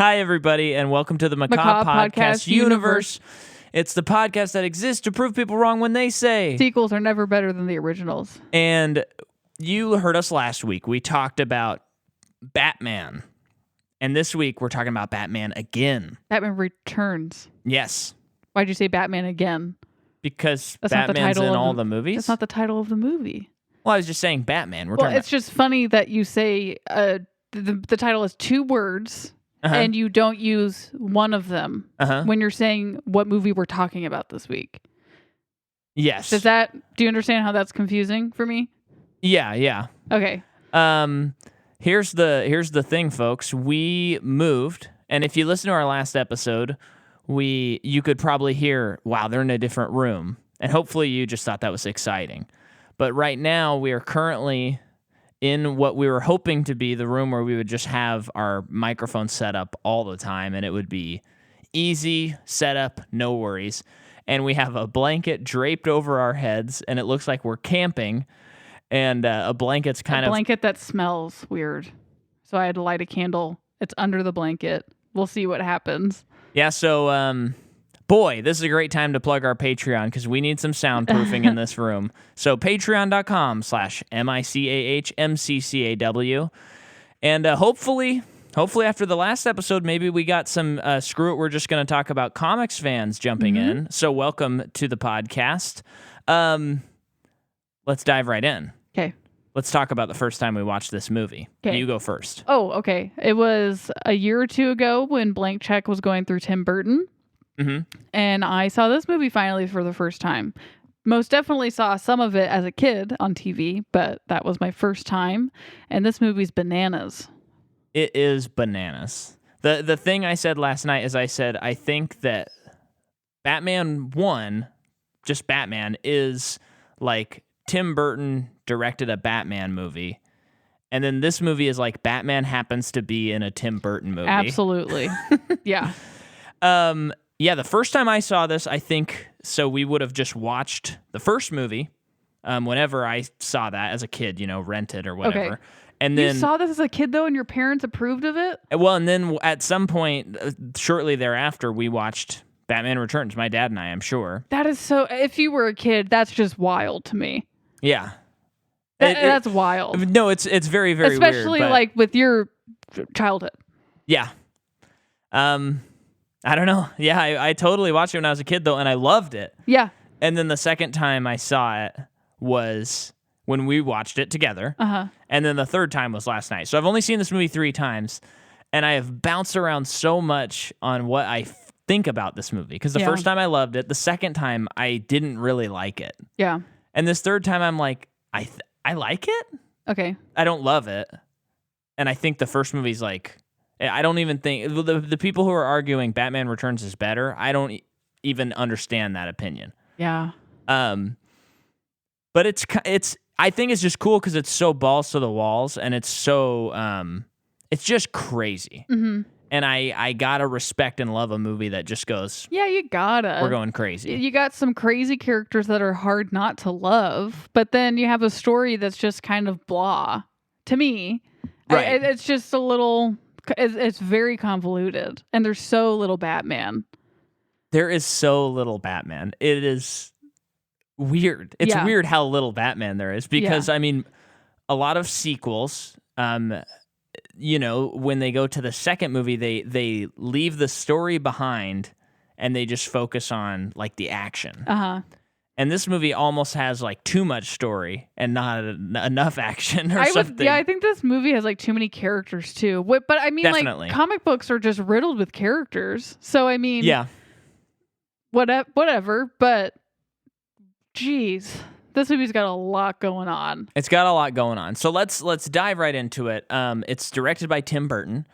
Hi, everybody, and welcome to the Macabre Podcast Universe. It's the podcast that exists to prove people wrong when they say sequels are never better than the originals. And you heard us last week. We talked about Batman. And this week, we're talking about Batman again. Batman Returns. Yes. Why'd you say Batman again? Because Batman's in all the movies? That's not the title of the movie. Well, I was just saying Batman. It's just funny that you say the title is two words, and you don't use one of them when you're saying what movie we're talking about this week. Yes. Do you understand how that's confusing for me? Yeah. Okay. Here's the thing, folks. We moved, and if you listen to our last episode, you could probably hear, wow, they're in a different room. And hopefully you just thought that was exciting. But right now, we are currently in what we were hoping to be the room where we would just have our microphone set up all the time, and it would be easy setup, no worries. And we have a blanket draped over our heads, and it looks like we're camping. And a blanket's a blanket that smells weird. So I had to light a candle. It's under the blanket. We'll see what happens. Yeah, so, boy, this is a great time to plug our Patreon because we need some soundproofing in this room. So patreon.com/MICAHMCCAW. And hopefully after the last episode, maybe we got some screw it, we're just going to talk about comics fans jumping in. So welcome to the podcast. Let's dive right in. Okay. Let's talk about the first time we watched this movie. Okay. You go first. Oh, okay. It was a year or two ago when Blank Check was going through Tim Burton. And I saw this movie finally for the first time. Most definitely saw some of it as a kid on TV, but that was my first time. And this movie's bananas. It is bananas. The thing I said last night is I think that Batman 1, just Batman, is like Tim Burton directed a Batman movie. And then this movie is like Batman happens to be in a Tim Burton movie. Absolutely. Yeah. Yeah, the first time I saw this, I think, so we would have just watched the first movie whenever I saw that as a kid, rented or whatever. Okay. And then, you saw this as a kid, though, and your parents approved of it? Well, and then at some point, shortly thereafter, we watched Batman Returns, my dad and I, I'm sure. That is so, if you were a kid, that's just wild to me. Yeah. That's wild. No, it's very, very weird. Especially like with your childhood. Yeah. I don't know. Yeah, I totally watched it when I was a kid, though, and I loved it. Yeah. And then the second time I saw it was when we watched it together. And then the third time was last night. So I've only seen this movie 3 times, and I have bounced around so much on what I think about this movie. Because the first time I loved it. The second time I didn't really like it. Yeah. And this third time I'm like, I like it? Okay. I don't love it. And I think the first movie's like, I don't even think, the people who are arguing Batman Returns is better, I don't even understand that opinion. Yeah. But it's I think it's just cool because it's so balls to the walls, and it's so, it's just crazy. And I gotta respect and love a movie that just goes, yeah, you gotta. We're going crazy. You got some crazy characters that are hard not to love, but then you have a story that's just kind of blah. To me, right. It's just a little, it's very convoluted, and there's so little Batman. There is so little Batman. It is weird. It's weird how little Batman there is because, I mean, a lot of sequels, when they go to the second movie, they leave the story behind and they just focus on like the action. And this movie almost has like too much story and not enough action or something. I think this movie has like too many characters too. But I mean, definitely. Like comic books are just riddled with characters. So I mean, whatever. But geez, this movie's got a lot going on. It's got a lot going on. So let's dive right into it. It's directed by Tim Burton,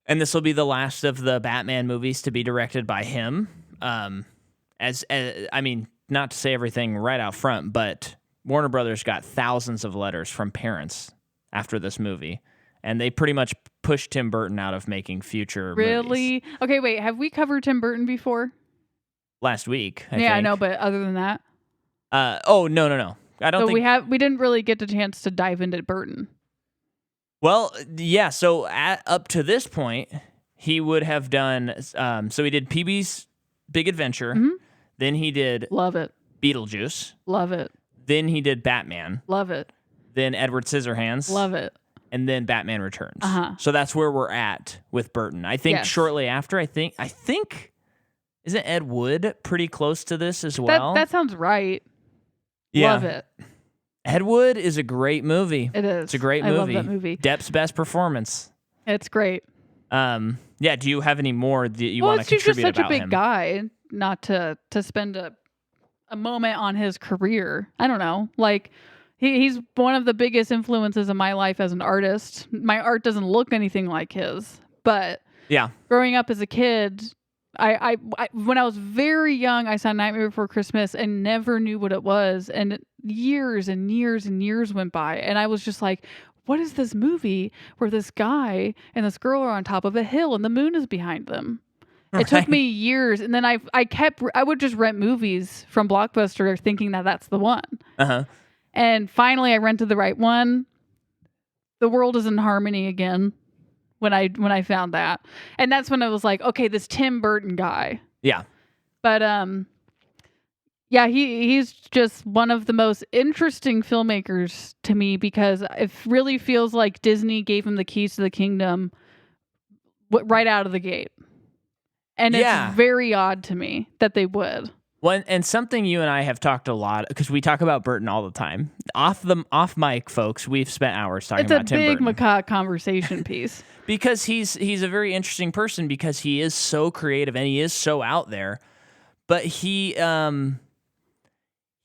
and this will be the last of the Batman movies to be directed by him. As I mean, not to say everything right out front, but Warner Brothers got thousands of letters from parents after this movie, and they pretty much pushed Tim Burton out of making future movies. Okay, wait. Have we covered Tim Burton before? Last week, I think. I know, but other than that? No. I don't think we didn't really get the chance to dive into Burton. Well, yeah, so up to this point, he would have done. So he did PB's Big Adventure. Mm-hmm. Then he did Love it. Beetlejuice. Love it. Then he did Batman. Love it. Then Edward Scissorhands. Love it. And then Batman Returns. Uh-huh. So that's where we're at with Burton. I think shortly after, I think isn't Ed Wood pretty close to this as well? That sounds right. Yeah. Love it. Ed Wood is a great movie. It is. It's a great movie. I love that movie. Depp's best performance. It's great. Yeah. Do you have any more that you want to contribute just such about a big him? guy. Not to spend a moment on his career. I don't know. Like he's one of the biggest influences in my life as an artist. My art doesn't look anything like his, but yeah, growing up as a kid, I when I was very young, I saw Nightmare Before Christmas and never knew what it was. And years and years and years went by, and I was just like, what is this movie where this guy and this girl are on top of a hill and the moon is behind them? It took me years, and then I would just rent movies from Blockbuster thinking that that's the one. Uh-huh. And finally I rented the right one. The world is in harmony again when I found that. And that's when I was like, okay, this Tim Burton guy. Yeah. But yeah, he's just one of the most interesting filmmakers to me because it really feels like Disney gave him the keys to the kingdom right out of the gate. And it's very odd to me that they would. Well, and something you and I have talked a lot, because we talk about Burton all the time. Off mic, folks, we've spent hours talking about Tim Burton. It's a big macaw conversation piece. Because he's a very interesting person because he is so creative and he is so out there. But he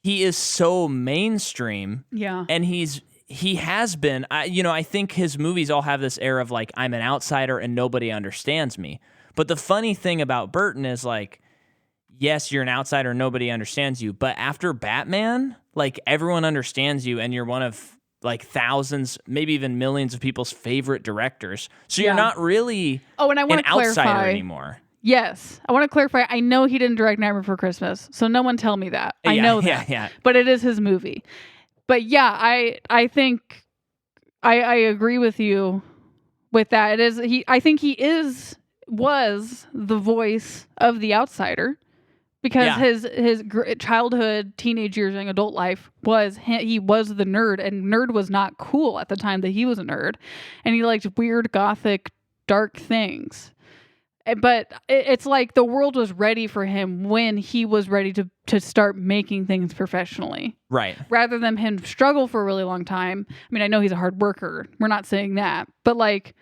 is so mainstream. Yeah. And he has been, I think his movies all have this air of like, I'm an outsider and nobody understands me. But the funny thing about Burton is like, yes, you're an outsider, nobody understands you. But after Batman, like everyone understands you and you're one of like thousands, maybe even millions of people's favorite directors. So you're not really and I want an to clarify outsider anymore. Yes. I want to clarify. I know he didn't direct Nightmare Before Christmas. So no one tell me that. I know that. Yeah. But it is his movie. But yeah, I think I agree with you with that. I think he was the voice of the outsider because his childhood, teenage years, young adult life he was the nerd, and nerd was not cool at the time that he was a nerd, and he liked weird gothic dark things. But it's like the world was ready for him when he was ready to start making things professionally. Right. Rather than him struggle for a really long time. I mean, I know he's a hard worker. We're not saying that. But like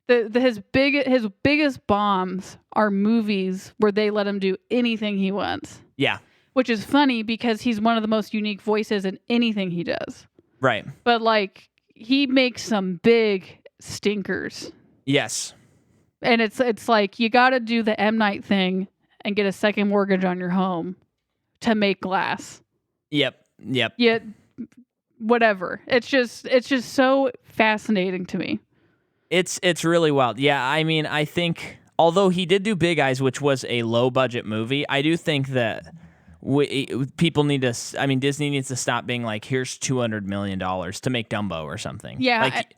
his biggest bombs are movies where they let him do anything he wants. Yeah. Which is funny because he's one of the most unique voices in anything he does. Right. But like he makes some big stinkers. Yes. And it's like you got to do the M. Night thing and get a second mortgage on your home to make Glass. Yep. Yeah, whatever. It's just so fascinating to me. It's really wild. Yeah, I mean, I think although he did do Big Eyes, which was a low budget movie, I do think that people need to. I mean, Disney needs to stop being like, here's $200 million to make Dumbo or something. Yeah. Like,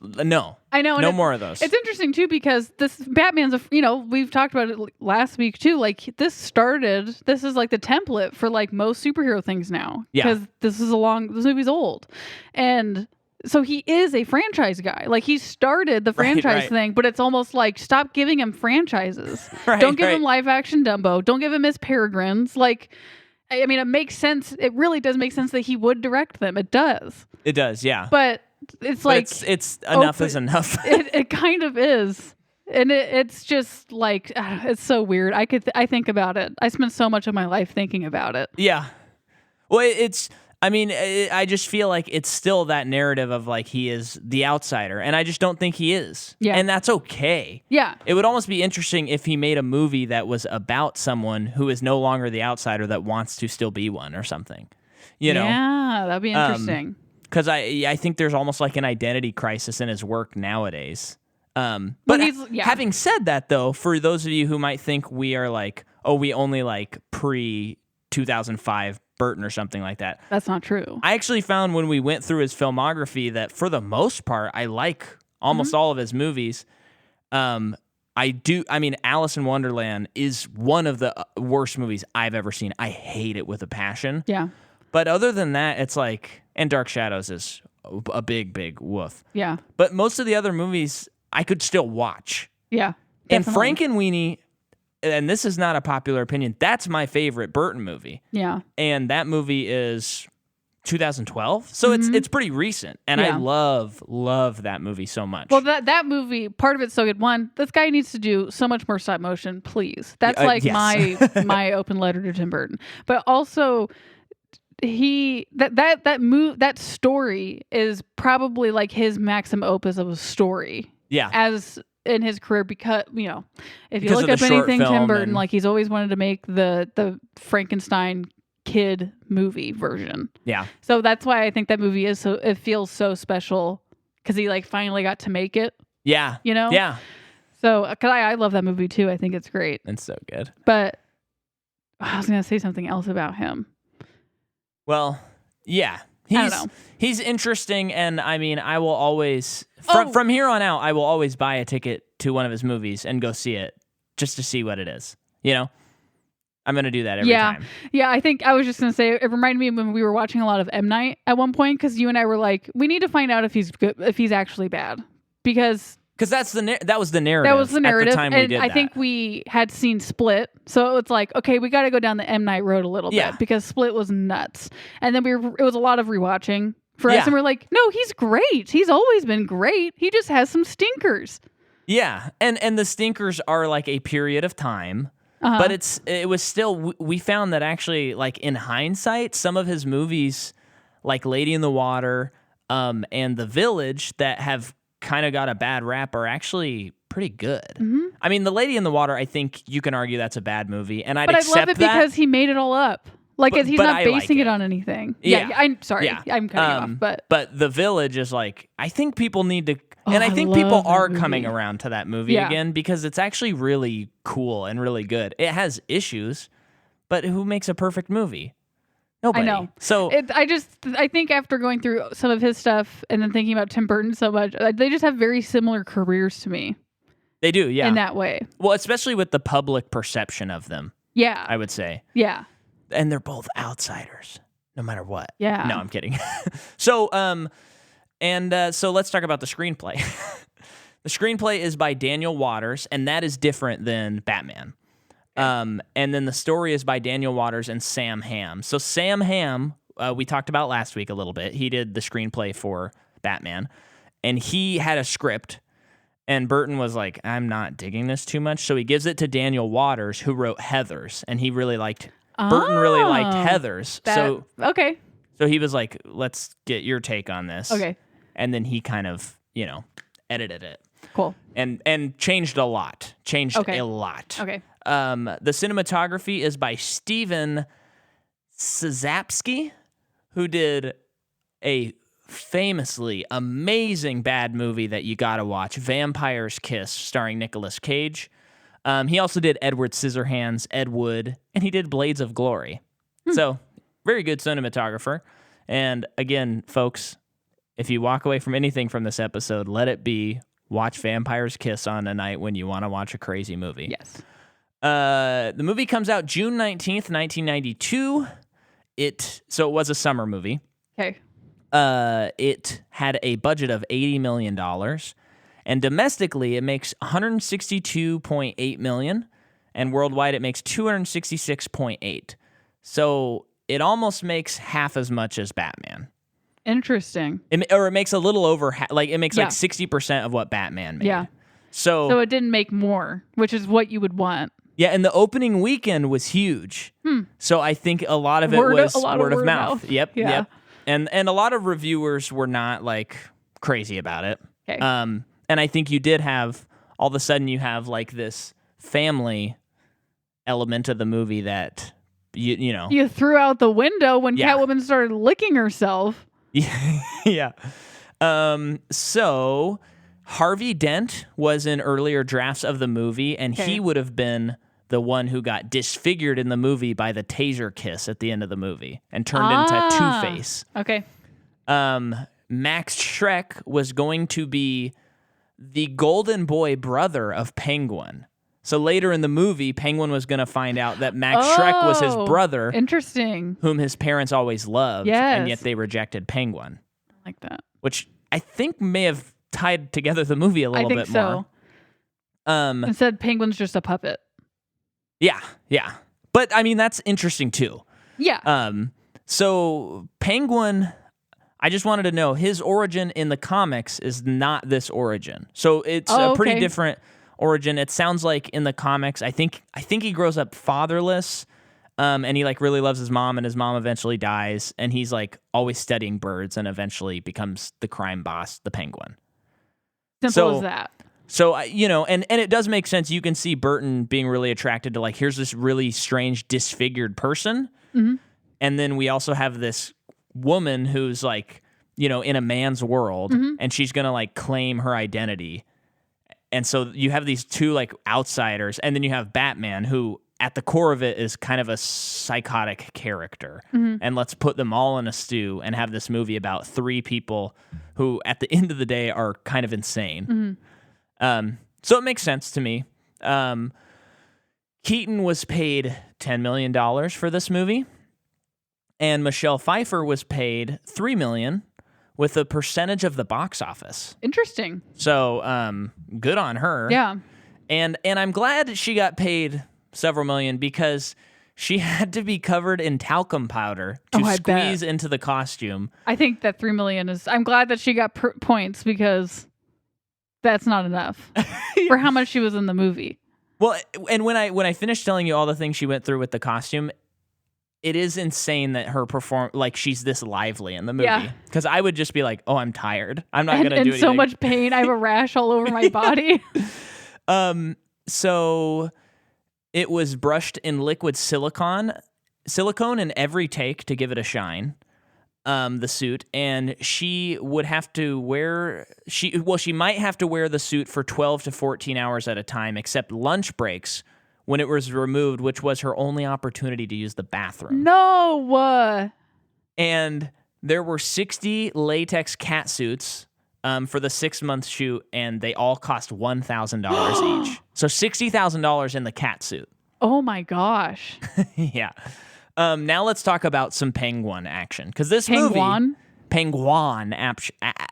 no, I know. No more of those. It's interesting too because this Batman's, we've talked about it last week too. Like this is like the template for like most superhero things now. Yeah. Because this movie's old, and so he is a franchise guy. Like he started the franchise thing, but it's almost like stop giving him franchises. Don't give him live action Dumbo. Don't give him Miss Peregrines. Like, I mean, it makes sense. It really does make sense that he would direct them. It does. It does. Yeah. But it's like it's enough is enough. it kind of is, and it's just like it's so weird. I think about it. I spend so much of my life thinking about it. Yeah. Well, I just feel like it's still that narrative of like he is the outsider, and I just don't think he is. Yeah. And that's okay. Yeah. It would almost be interesting if he made a movie that was about someone who is no longer the outsider that wants to still be one or something. You know? Yeah, that'd be interesting. Because I think there's almost like an identity crisis in his work nowadays. But having said that, though, for those of you who might think we are like, oh, we only like pre-2005 Burton or something like that. That's not true. I actually found when we went through his filmography that for the most part, I like almost all of his movies. I mean, Alice in Wonderland is one of the worst movies I've ever seen. I hate it with a passion. Yeah. But other than that, it's like, and Dark Shadows is a big woof. Yeah. But most of the other movies I could still watch. Yeah. And Definitely. Frankenweenie, and this is not a popular opinion, that's my favorite Burton movie. Yeah. And that movie is 2012, so it's pretty recent, and I love that movie so much. Well, that movie, part of it's so good. One, this guy needs to do so much more stop motion, please. That's yes. my open letter to Tim Burton. But also, that story is probably like his maximum opus of a story. Yeah. As in his career, because if you Because look of up the short anything Tim film Burton, and- like he's always wanted to make the Frankenstein kid movie version. Yeah. So that's why I think that movie it feels so special, because he like finally got to make it. Yeah. Yeah. So because I love that movie too. I think it's great. It's so good. But I was gonna say something else about him. Well, yeah. I don't know. He's interesting, and I mean, I will always from here on out, I will always buy a ticket to one of his movies and go see it just to see what it is. I'm going to do that every time. Yeah, I think I was just going to say, it reminded me of when we were watching a lot of M. Night at one point, because you and I were like, we need to find out if he's good, if he's actually bad. Because that was the narrative. That was the narrative. At the time and we did I that. think we had seen Split. So it's like, okay, we got to go down the M. Night road a little bit, because Split was nuts. And then it was a lot of rewatching for us. And we're like, no, he's great. He's always been great. He just has some stinkers. Yeah. And the stinkers are like a period of time. But it was still, we found that actually, like in hindsight, some of his movies, like Lady in the Water and The Village, that have kind of got a bad rap, are actually pretty good. Mm-hmm. I mean, The Lady in the Water, I think you can argue that's a bad movie, and I'd accept that. But I love it because he made it all up. He's not basing it on anything. Yeah. I'm sorry. Yeah. I'm cutting you off. But The Village is like, I think people need to... And I think people are coming around to that movie again, because it's actually really cool and really good. It has issues, but who makes a perfect movie? Nobody. I know. So I think after going through some of his stuff and then thinking about Tim Burton so much, they just have very similar careers to me. They do, yeah. In that way. Well, especially with the public perception of them. Yeah. I would say. Yeah. And they're both outsiders, no matter what. Yeah. No, I'm kidding. So let's talk about the screenplay. The screenplay is by Daniel Waters, and that is different than Batman. And then the story is by Daniel Waters and Sam Hamm. So Sam Hamm, we talked about last week a little bit. He did the screenplay for Batman, and he had a script, and Burton was like, I'm not digging this too much. So he gives it to Daniel Waters, who wrote Heathers, and Burton really liked Heathers. Okay. So he was like, let's get your take on this. Okay. And then he kind of, edited it. Cool. And changed a lot. Okay. Okay. The cinematography is by Steven Szapski, who did a famously amazing bad movie that you gotta watch, Vampire's Kiss, starring Nicolas Cage. He also did Edward Scissorhands, Ed Wood, and he did Blades of Glory. So, very good cinematographer. And again, folks, if you walk away from anything from this episode, let it be watch Vampire's Kiss on a night when you want to watch a crazy movie. Yes. The movie comes out June 19th, 1992. So it was a summer movie. Okay. It had a budget of $80 million. And domestically, it makes $162.8 million. And worldwide, it makes $266.8. So it almost makes half as much as Batman. Interesting. Or it makes a little over, it makes like 60% of what Batman made. Yeah. So it didn't make more, which is what you would want. Yeah, and the opening weekend was huge. So I think a lot of it was word of mouth. Yep. And a lot of reviewers were not like crazy about it. Okay. And I think you did have, all of a sudden you have like this family element of the movie that you threw out the window when Catwoman started licking herself. Yeah. So Harvey Dent was in earlier drafts of the movie, and he would have been the one who got disfigured in the movie by the taser kiss at the end of the movie and turned into Two-Face. Okay. Max Schreck was going to be the golden boy brother of Penguin. So later in the movie, Penguin was going to find out that Max Schreck was his brother. Interesting. Whom his parents always loved, Yes. and yet they rejected Penguin. I like that. Which I think may have tied together the movie a little bit more. Instead, Penguin's just a puppet. Yeah. But, I mean, that's interesting, too. Yeah. So Penguin, I just wanted to know, his origin in the comics is not this origin. So it's a pretty different origin. It sounds like in the comics, I think he grows up fatherless, and he like really loves his mom, and his mom eventually dies, and he's like always studying birds, and eventually becomes the crime boss, the Penguin. Simple as that. So, and it does make sense. You can see Burton being really attracted to, like, here's this really strange, disfigured person. Mm-hmm. And then we also have this woman who's, like, in a man's world, and she's going to, like, claim her identity. And so you have these two, like, outsiders, and then you have Batman, who, at the core of it, is kind of a psychotic character. Mm-hmm. And let's put them all in a stew and have this movie about three people who, at the end of the day, are kind of insane. Mm-hmm. So it makes sense to me. Keaton was paid $10 million for this movie, and Michelle Pfeiffer was paid $3 million with a percentage of the box office. Interesting. So good on her. Yeah. And I'm glad she got paid several million because she had to be covered in talcum powder to squeeze into the costume. I think that $3 million is... I'm glad that she got points because... That's not enough for how much she was in the movie. Well, and when I finished telling you all the things she went through with the costume, it is insane that her she's this lively in the movie. Yeah. Because I would just be like, oh, I'm tired. I'm not going to do anything. In so much pain. I have a rash all over my body. So it was brushed in liquid silicone in every take to give it a shine. The suit, and she would have to wear she might have to wear the suit for 12 to 14 hours at a time, except lunch breaks when it was removed, which was her only opportunity to use the bathroom. No. And there were 60 latex cat suits for the 6-month shoot, and they all cost $1,000 each. So $60,000 in the cat suit. Oh my gosh. Yeah. Now let's talk about some Penguin action, because this Penguin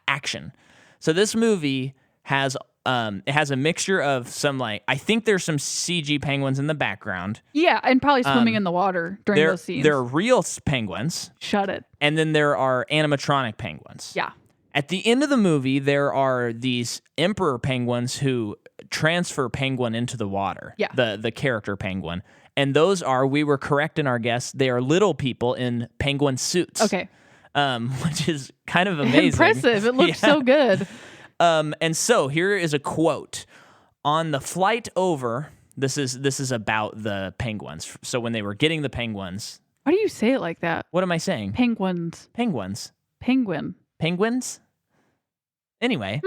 action. So this movie has it has a mixture of some, like, I think there's some CG penguins in the background. Yeah, and probably swimming in the water during those scenes. There are real penguins. Shut it. And then there are animatronic penguins. Yeah. At the end of the movie, there are these emperor penguins who transfer Penguin into the water. Yeah. The character Penguin. And those are, we were correct in our guess, they are little people in penguin suits. Okay. Which is kind of amazing. Impressive. It looks so good. And so here is a quote. On the flight over, this is about the penguins. So when they were getting the penguins. Why do you say it like that? What am I saying? Penguins. Penguin. Penguins? Anyway.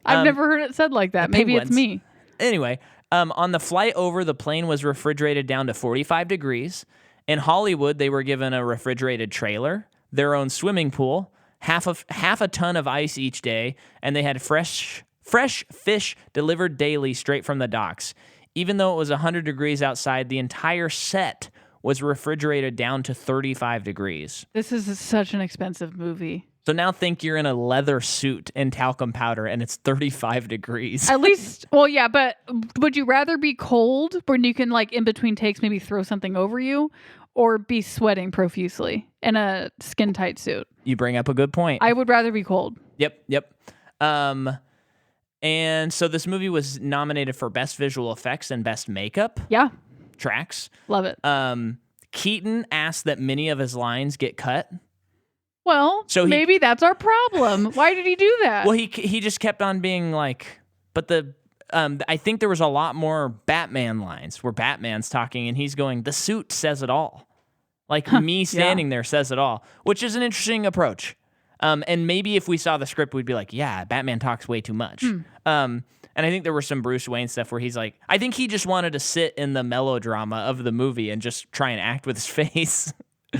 I've never heard it said like that. Maybe penguins. It's me. Anyway. On the flight over, the plane was refrigerated down to 45 degrees. In Hollywood, they were given a refrigerated trailer, their own swimming pool, half a ton of ice each day, and they had fresh fish delivered daily straight from the docks. Even though it was 100 degrees outside, the entire set was refrigerated down to 35 degrees. This is such an expensive movie. So now think you're in a leather suit and talcum powder and it's 35 degrees. At least, well, yeah, but would you rather be cold when you can, like, in between takes, maybe throw something over you, or be sweating profusely in a skin-tight suit? You bring up a good point. I would rather be cold. Yep. And so this movie was nominated for Best Visual Effects and Best Makeup. Yeah. Tracks. Love it. Keaton asked that many of his lines get cut. Well, so maybe that's our problem. Why did he do that? Well, he just kept on being like, but I think there was a lot more Batman lines where Batman's talking and he's going, the suit says it all. Like me standing there says it all, which is an interesting approach. And maybe if we saw the script, we'd be like, yeah, Batman talks way too much. And I think there was some Bruce Wayne stuff where he's like, I think he just wanted to sit in the melodrama of the movie and just try and act with his face.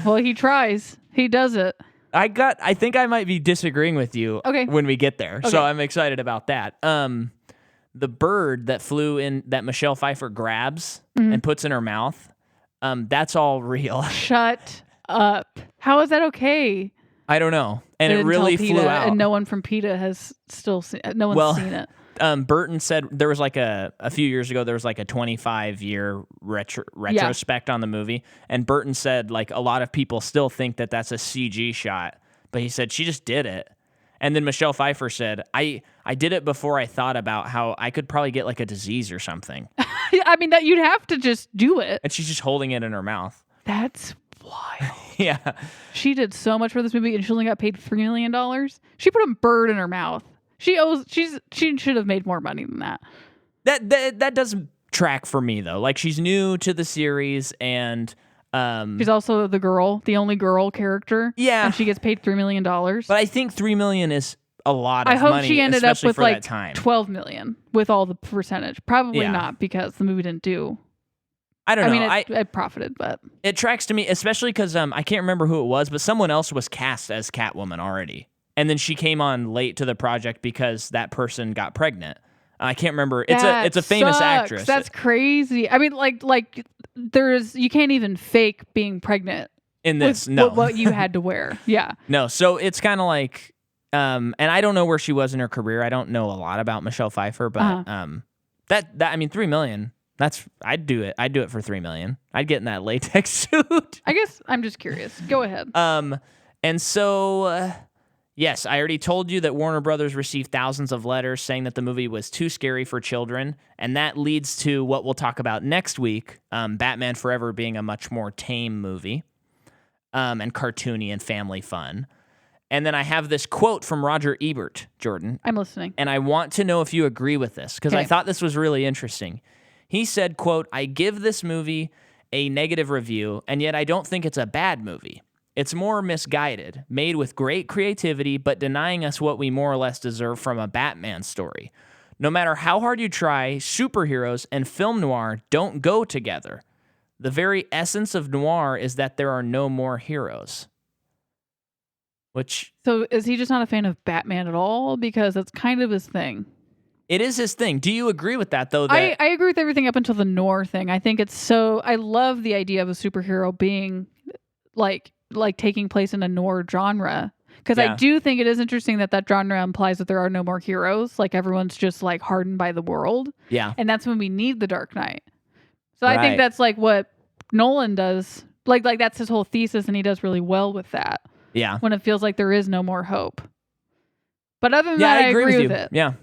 Well, he tries. He does it. I think I might be disagreeing with you when we get there. Okay. So I'm excited about that. the bird that flew in that Michelle Pfeiffer grabs and puts in her mouth, that's all real. Shut up. How is that okay? I don't know. And it really flew out. And no one from PETA has still seen it. No one's seen it. Burton said there was like a few years ago, there was like a 25-year retrospect on the movie. And Burton said like a lot of people still think that that's a CG shot. But he said she just did it. And then Michelle Pfeiffer said, I did it before I thought about how I could probably get like a disease or something. I mean, that you'd have to just do it. And she's just holding it in her mouth. That's wild. Yeah. She did so much for this movie and she only got paid $3 million. She put a bird in her mouth. She should have made more money than that. That doesn't track for me though. Like she's new to the series and she's also the only girl character. Yeah. And she gets paid $3 million. But I think $3 million is a lot of money. I hope she ended up with like $12 million with all the percentage. Probably not because the movie didn't do. I don't know. I mean, it profited, but it tracks to me, especially because I can't remember who it was, but someone else was cast as Catwoman already, and then she came on late to the project because that person got pregnant. I can't remember. It's a famous actress. That's crazy. I mean, like you can't even fake being pregnant in this. With no, what you had to wear. Yeah. No. So it's kind of like, and I don't know where she was in her career. I don't know a lot about Michelle Pfeiffer, but that I mean, $3 million. I'd do it. I'd do it for $3 million. I'd get in that latex suit. I guess I'm just curious. Go ahead. And so, yes, I already told you that Warner Brothers received thousands of letters saying that the movie was too scary for children, and that leads to what we'll talk about next week, Batman Forever being a much more tame movie, and cartoony and family fun. And then I have this quote from Roger Ebert, Jordan. I'm listening. And I want to know if you agree with this, because I thought this was really interesting. He said, quote, "I give this movie a negative review, and yet I don't think it's a bad movie. It's more misguided, made with great creativity, but denying us what we more or less deserve from a Batman story. No matter how hard you try, superheroes and film noir don't go together. The very essence of noir is that there are no more heroes." So is he just not a fan of Batman at all? Because it's kind of his thing. It is his thing. Do you agree with that, though? I agree with everything up until the noir thing. I think it's so... I love the idea of a superhero being like taking place in a noir genre. Because I do think it is interesting that genre implies that there are no more heroes. Like everyone's just like hardened by the world. Yeah. And that's when we need the Dark Knight. So I think that's like what Nolan does. Like that's his whole thesis, and he does really well with that. Yeah. When it feels like there is no more hope. But other than that, I agree with it. Yeah.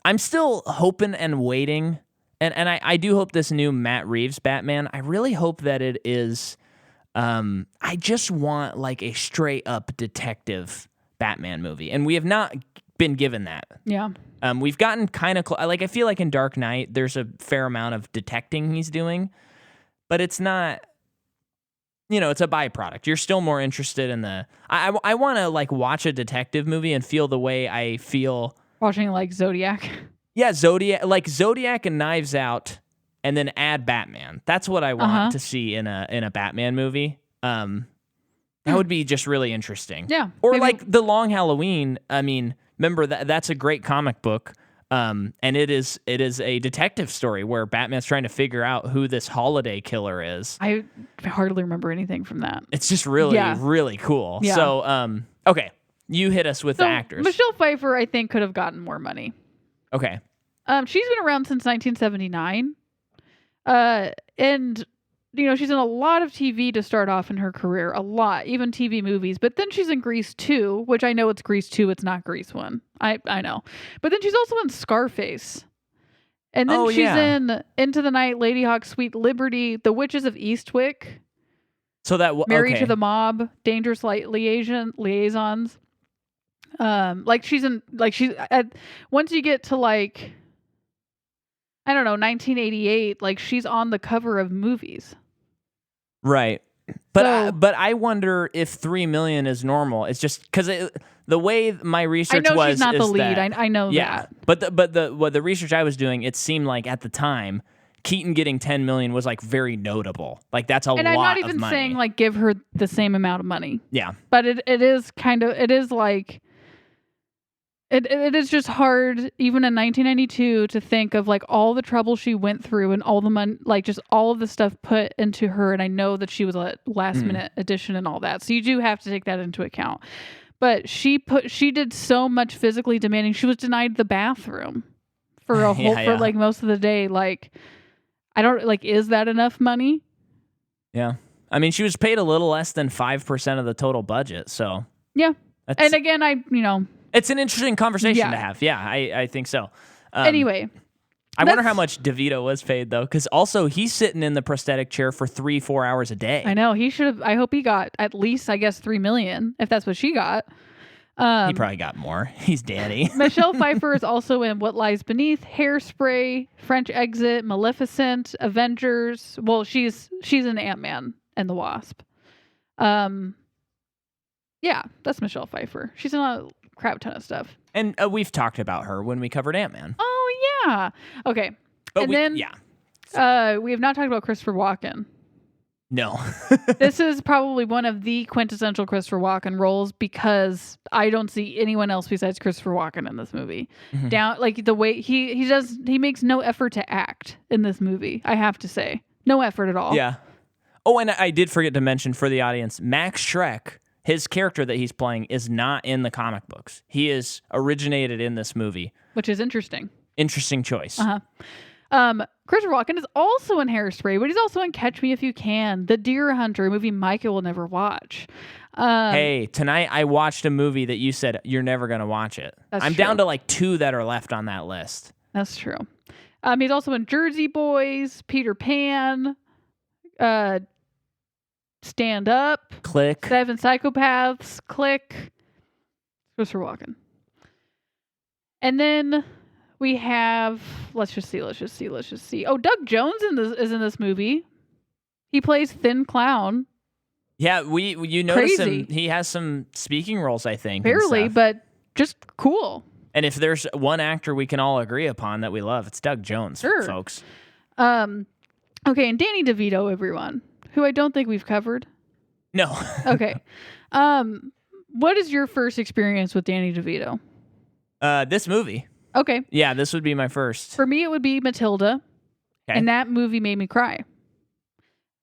I'm still hoping and waiting, and I do hope this new Matt Reeves Batman, I really hope that it is, I just want like a straight up detective Batman movie, and we have not been given that. Yeah. We've gotten kind of, like I feel like in Dark Knight, there's a fair amount of detecting he's doing, but it's not, it's a byproduct. You're still more interested in I want to like watch a detective movie and feel the way I feel watching like Zodiac. Yeah, Zodiac and Knives Out, and then add Batman. That's what I want to see in a Batman movie. That would be just really interesting. Yeah. Or maybe. Like The Long Halloween. I mean, remember that's a great comic book. And it is a detective story where Batman's trying to figure out who this holiday killer is. I hardly remember anything from that. It's just really, really cool. Yeah. So, okay. You hit us with the actors. Michelle Pfeiffer, I think, could have gotten more money. Okay. She's been around since 1979. And, she's in a lot of TV to start off in her career. A lot. Even TV movies. But then she's in Grease 2, which I know it's Grease 2. It's not Grease 1. I know. But then she's also in Scarface. And then she's in Into the Night, Lady Hawk, Sweet Liberty, The Witches of Eastwick. So that... Married to the Mob, Dangerous Liaisons. Once you get to like, I don't know, 1988, like she's on the cover of movies. Right. But I wonder if $3 million is normal. It's just because the way my research I know was, she's not the lead. That, I know that. But the research I was doing, it seemed like at the time, Keaton getting $10 million was like very notable. Like that's a lot of money. And I'm not even saying like give her the same amount of money. Yeah. But it is like It is just hard, even in 1992, to think of like all the trouble she went through and all the money, like just all of the stuff put into her. And I know that she was a last minute addition and all that, so you do have to take that into account. But she did so much physically demanding. She was denied the bathroom for a whole for like most of the day. Like, I don't like. Is that enough money? Yeah, I mean, she was paid a little less than 5% of the total budget. So yeah, and again, it's an interesting conversation to have. Yeah, I think so. Anyway, I wonder how much DeVito was paid, though, because also he's sitting in the prosthetic chair for 3-4 hours a day. I know. He should have. I hope he got at least, I guess, $3 million, if that's what she got. He probably got more. He's Danny. Michelle Pfeiffer is also in What Lies Beneath, Hairspray, French Exit, Maleficent, Avengers. Well, she's in Ant-Man and the Wasp. Yeah, that's Michelle Pfeiffer. She's in a crap ton of stuff. And we've talked about her when we covered Ant-Man. Oh, yeah. Okay. But we have not talked about Christopher Walken. No. This is probably one of the quintessential Christopher Walken roles because I don't see anyone else besides Christopher Walken in this movie. Mm-hmm. Down like the way he makes no effort to act in this movie, I have to say. No effort at all. Yeah. Oh, and I did forget to mention for the audience, Max Schreck, his character that he's playing is not in the comic books. He is originated in this movie. Which is interesting. Interesting choice. Uh-huh. Christopher Walken is also in Hairspray, but he's also in Catch Me If You Can, The Deer Hunter, a movie Micah will never watch. Hey, tonight I watched a movie that you said you're never going to watch it. I'm true. down to like 2 that are left on that list. That's true. He's also in Jersey Boys, Peter Pan, Stand Up, Click, 7 Psychopaths, Click, Christopher Walken. And then we have, let's just see. Oh, Doug Jones is in this movie. He plays Thin Clown. Yeah, you notice him. He has some speaking roles, I think. Barely, but just cool. And if there's one actor we can all agree upon that we love, it's Doug Jones, folks. Okay, and Danny DeVito, everyone, who I don't think we've covered. No. Okay. What is your first experience with Danny DeVito? This movie. Okay. Yeah, this would be my first. For me, it would be Matilda. Okay. And that movie made me cry.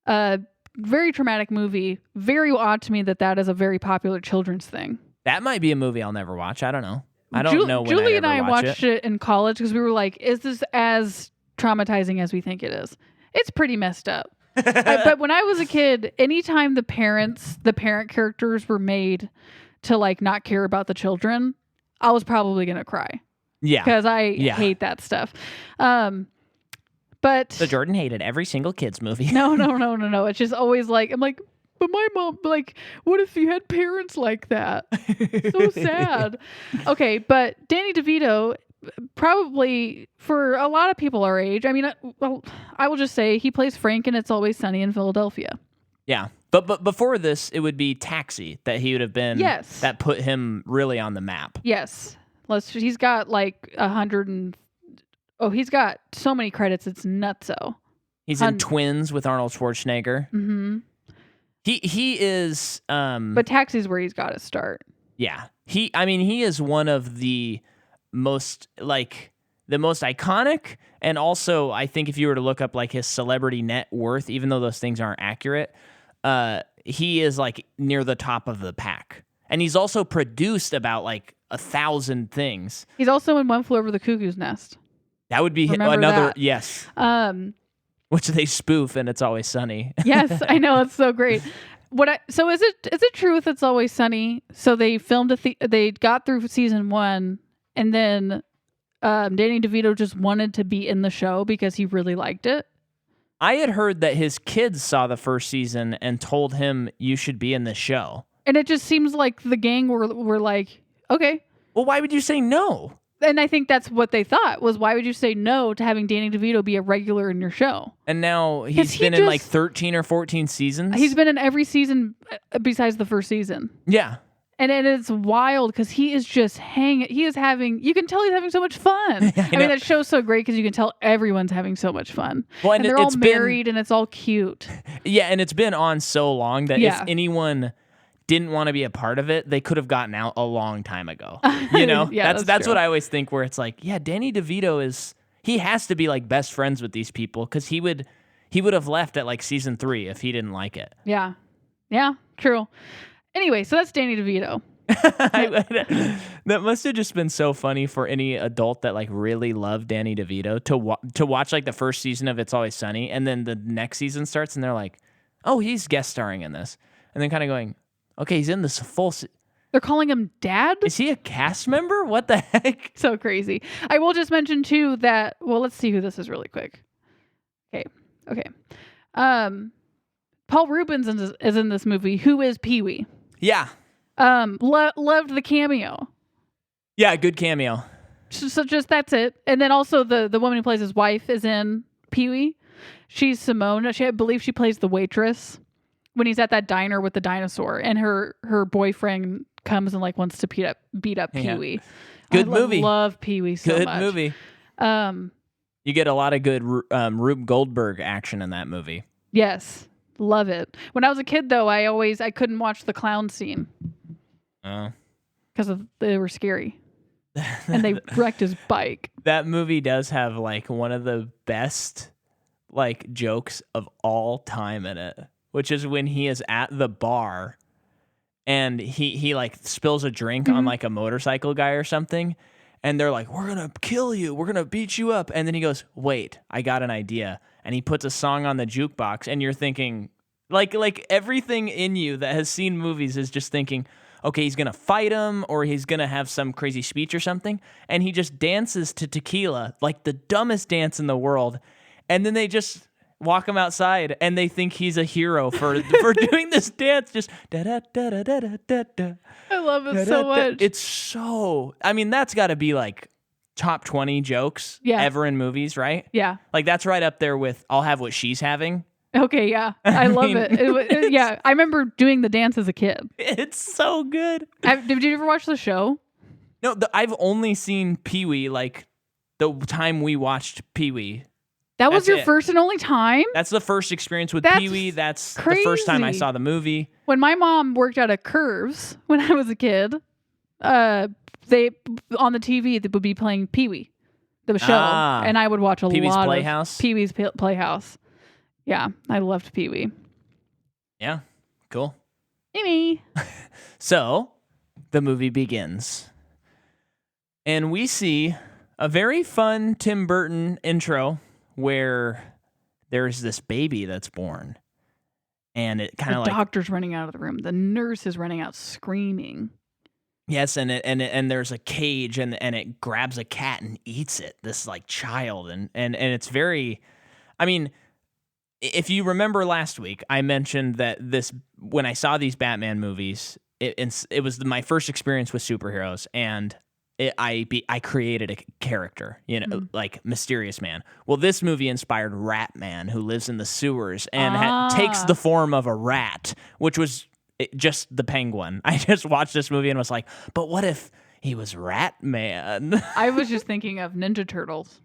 Very traumatic movie. Very odd to me that is a very popular children's thing. That might be a movie I'll never watch. I don't know. I don't know when Julie and I watched it in college because we were like, is this as traumatizing as we think it is? It's pretty messed up. But when I was a kid, anytime the parent characters were made to like not care about the children, I was probably going to cry. Yeah. Because I hate that stuff. But so Jordan hated every single kids movie. No. It's just always like, I'm like, but my mom, like, what if you had parents like that? So sad. Okay, but Danny DeVito, probably for a lot of people our age, I mean, I will just say he plays Frank in It's Always Sunny in Philadelphia. Yeah. But before this, it would be Taxi that he would have been. Yes. That put him really on the map. Yes. He's got like 100 he's got so many credits. It's nutso. He's in Twins with Arnold Schwarzenegger. Mm-hmm. He is. But Taxi's where he's got to start. Yeah. He is one of the most iconic, and also I think if you were to look up like his celebrity net worth, even though those things aren't accurate, he is like near the top of the pack. And he's also produced about like 1,000 things. He's also in One Flew Over the Cuckoo's Nest. That would be another, yes. Which they spoof and It's Always Sunny. Yes, I know, it's so great. So is it true with It's Always Sunny? So they filmed they got through season 1, and then Danny DeVito just wanted to be in the show because he really liked it. I had heard that his kids saw the first season and told him you should be in the show. And it just seems like the gang were like, okay. Well, why would you say no? And I think that's what they thought was, why would you say no to having Danny DeVito be a regular in your show? And now he's been in like 13 or 14 seasons. He's been in every season besides the first season. Yeah. And it's wild because he is just hanging. You can tell he's having so much fun. I mean, that show's so great because you can tell everyone's having so much fun. Well, and they're all married and it's all cute. Yeah, and it's been on so long that if anyone didn't want to be a part of it, they could have gotten out a long time ago. You know, Yeah, that's true. what I always think. Where it's like, yeah, Danny DeVito he has to be like best friends with these people because he would have left at like season 3 if he didn't like it. Yeah, true. Anyway, so that's Danny DeVito. That must have just been so funny for any adult that like really loved Danny DeVito to watch like the first season of It's Always Sunny, and then the next season starts and they're like, oh, he's guest starring in this, and then kind of going, okay, he's in this full. They're calling him Dad? Is he a cast member? What the heck? So crazy. I will just mention too that, well, let's see who this is really quick. Okay. Paul Rubens is in this movie. Who is Pee-wee? Yeah. Loved the cameo. Yeah, good cameo. So just that's it. And then also the woman who plays his wife is in Pee-wee. She's Simone. I believe she plays the waitress when he's at that diner with the dinosaur, and her boyfriend comes and like wants to beat up Pee-wee. Good movie. Love Pee-wee so much. Good movie. You get a lot of good Rube Goldberg action in that movie. Yes. Love it. When I was a kid, though, I couldn't watch the clown scene. Oh. Because they were scary. And they wrecked his bike. That movie does have like one of the best like jokes of all time in it, which is when he is at the bar and he like spills a drink on like a motorcycle guy or something. And they're like, we're going to kill you. We're going to beat you up. And then he goes, wait, I got an idea. And he puts a song on the jukebox. And you're thinking, like everything in you that has seen movies is just thinking, okay, he's going to fight him or he's going to have some crazy speech or something. And he just dances to Tequila, like the dumbest dance in the world. And then they just walk him outside and they think he's a hero for doing this dance. Just da-da-da-da-da-da-da. I love it so much. It's so, I mean, that's got to be like top 20 jokes ever in movies, right? Yeah. Like that's right up there with I'll Have What She's Having. Okay, yeah. I love it. Yeah, I remember doing the dance as a kid. It's so good. Did you ever watch the show? No, I've only seen Pee-wee like the time we watched Pee-wee. That was your first and only time? That's the first experience with Pee-wee. That's crazy. The first time I saw the movie. When my mom worked out at Curves when I was a kid, they on the TV they would be playing Pee-wee, the show, and I would watch Pee-wee's lot Playhouse. of Pee-wee's Playhouse. Yeah, I loved Pee-wee. Yeah, cool. Amy. So, the movie begins. And we see a very fun Tim Burton intro where there's this baby that's born. And it kind of like... The doctor's running out of the room. The nurse is running out screaming. Yes, and there's a cage and it grabs a cat and eats it, this like child. And it's very... I mean... If you remember last week, I mentioned that when I saw these Batman movies, it was my first experience with superheroes, and I created a character, like Mysterious Man. Well, this movie inspired Rat Man, who lives in the sewers and takes the form of a rat, which was just the Penguin. I just watched this movie and was like, but what if he was Rat Man? I was just thinking of Ninja Turtles.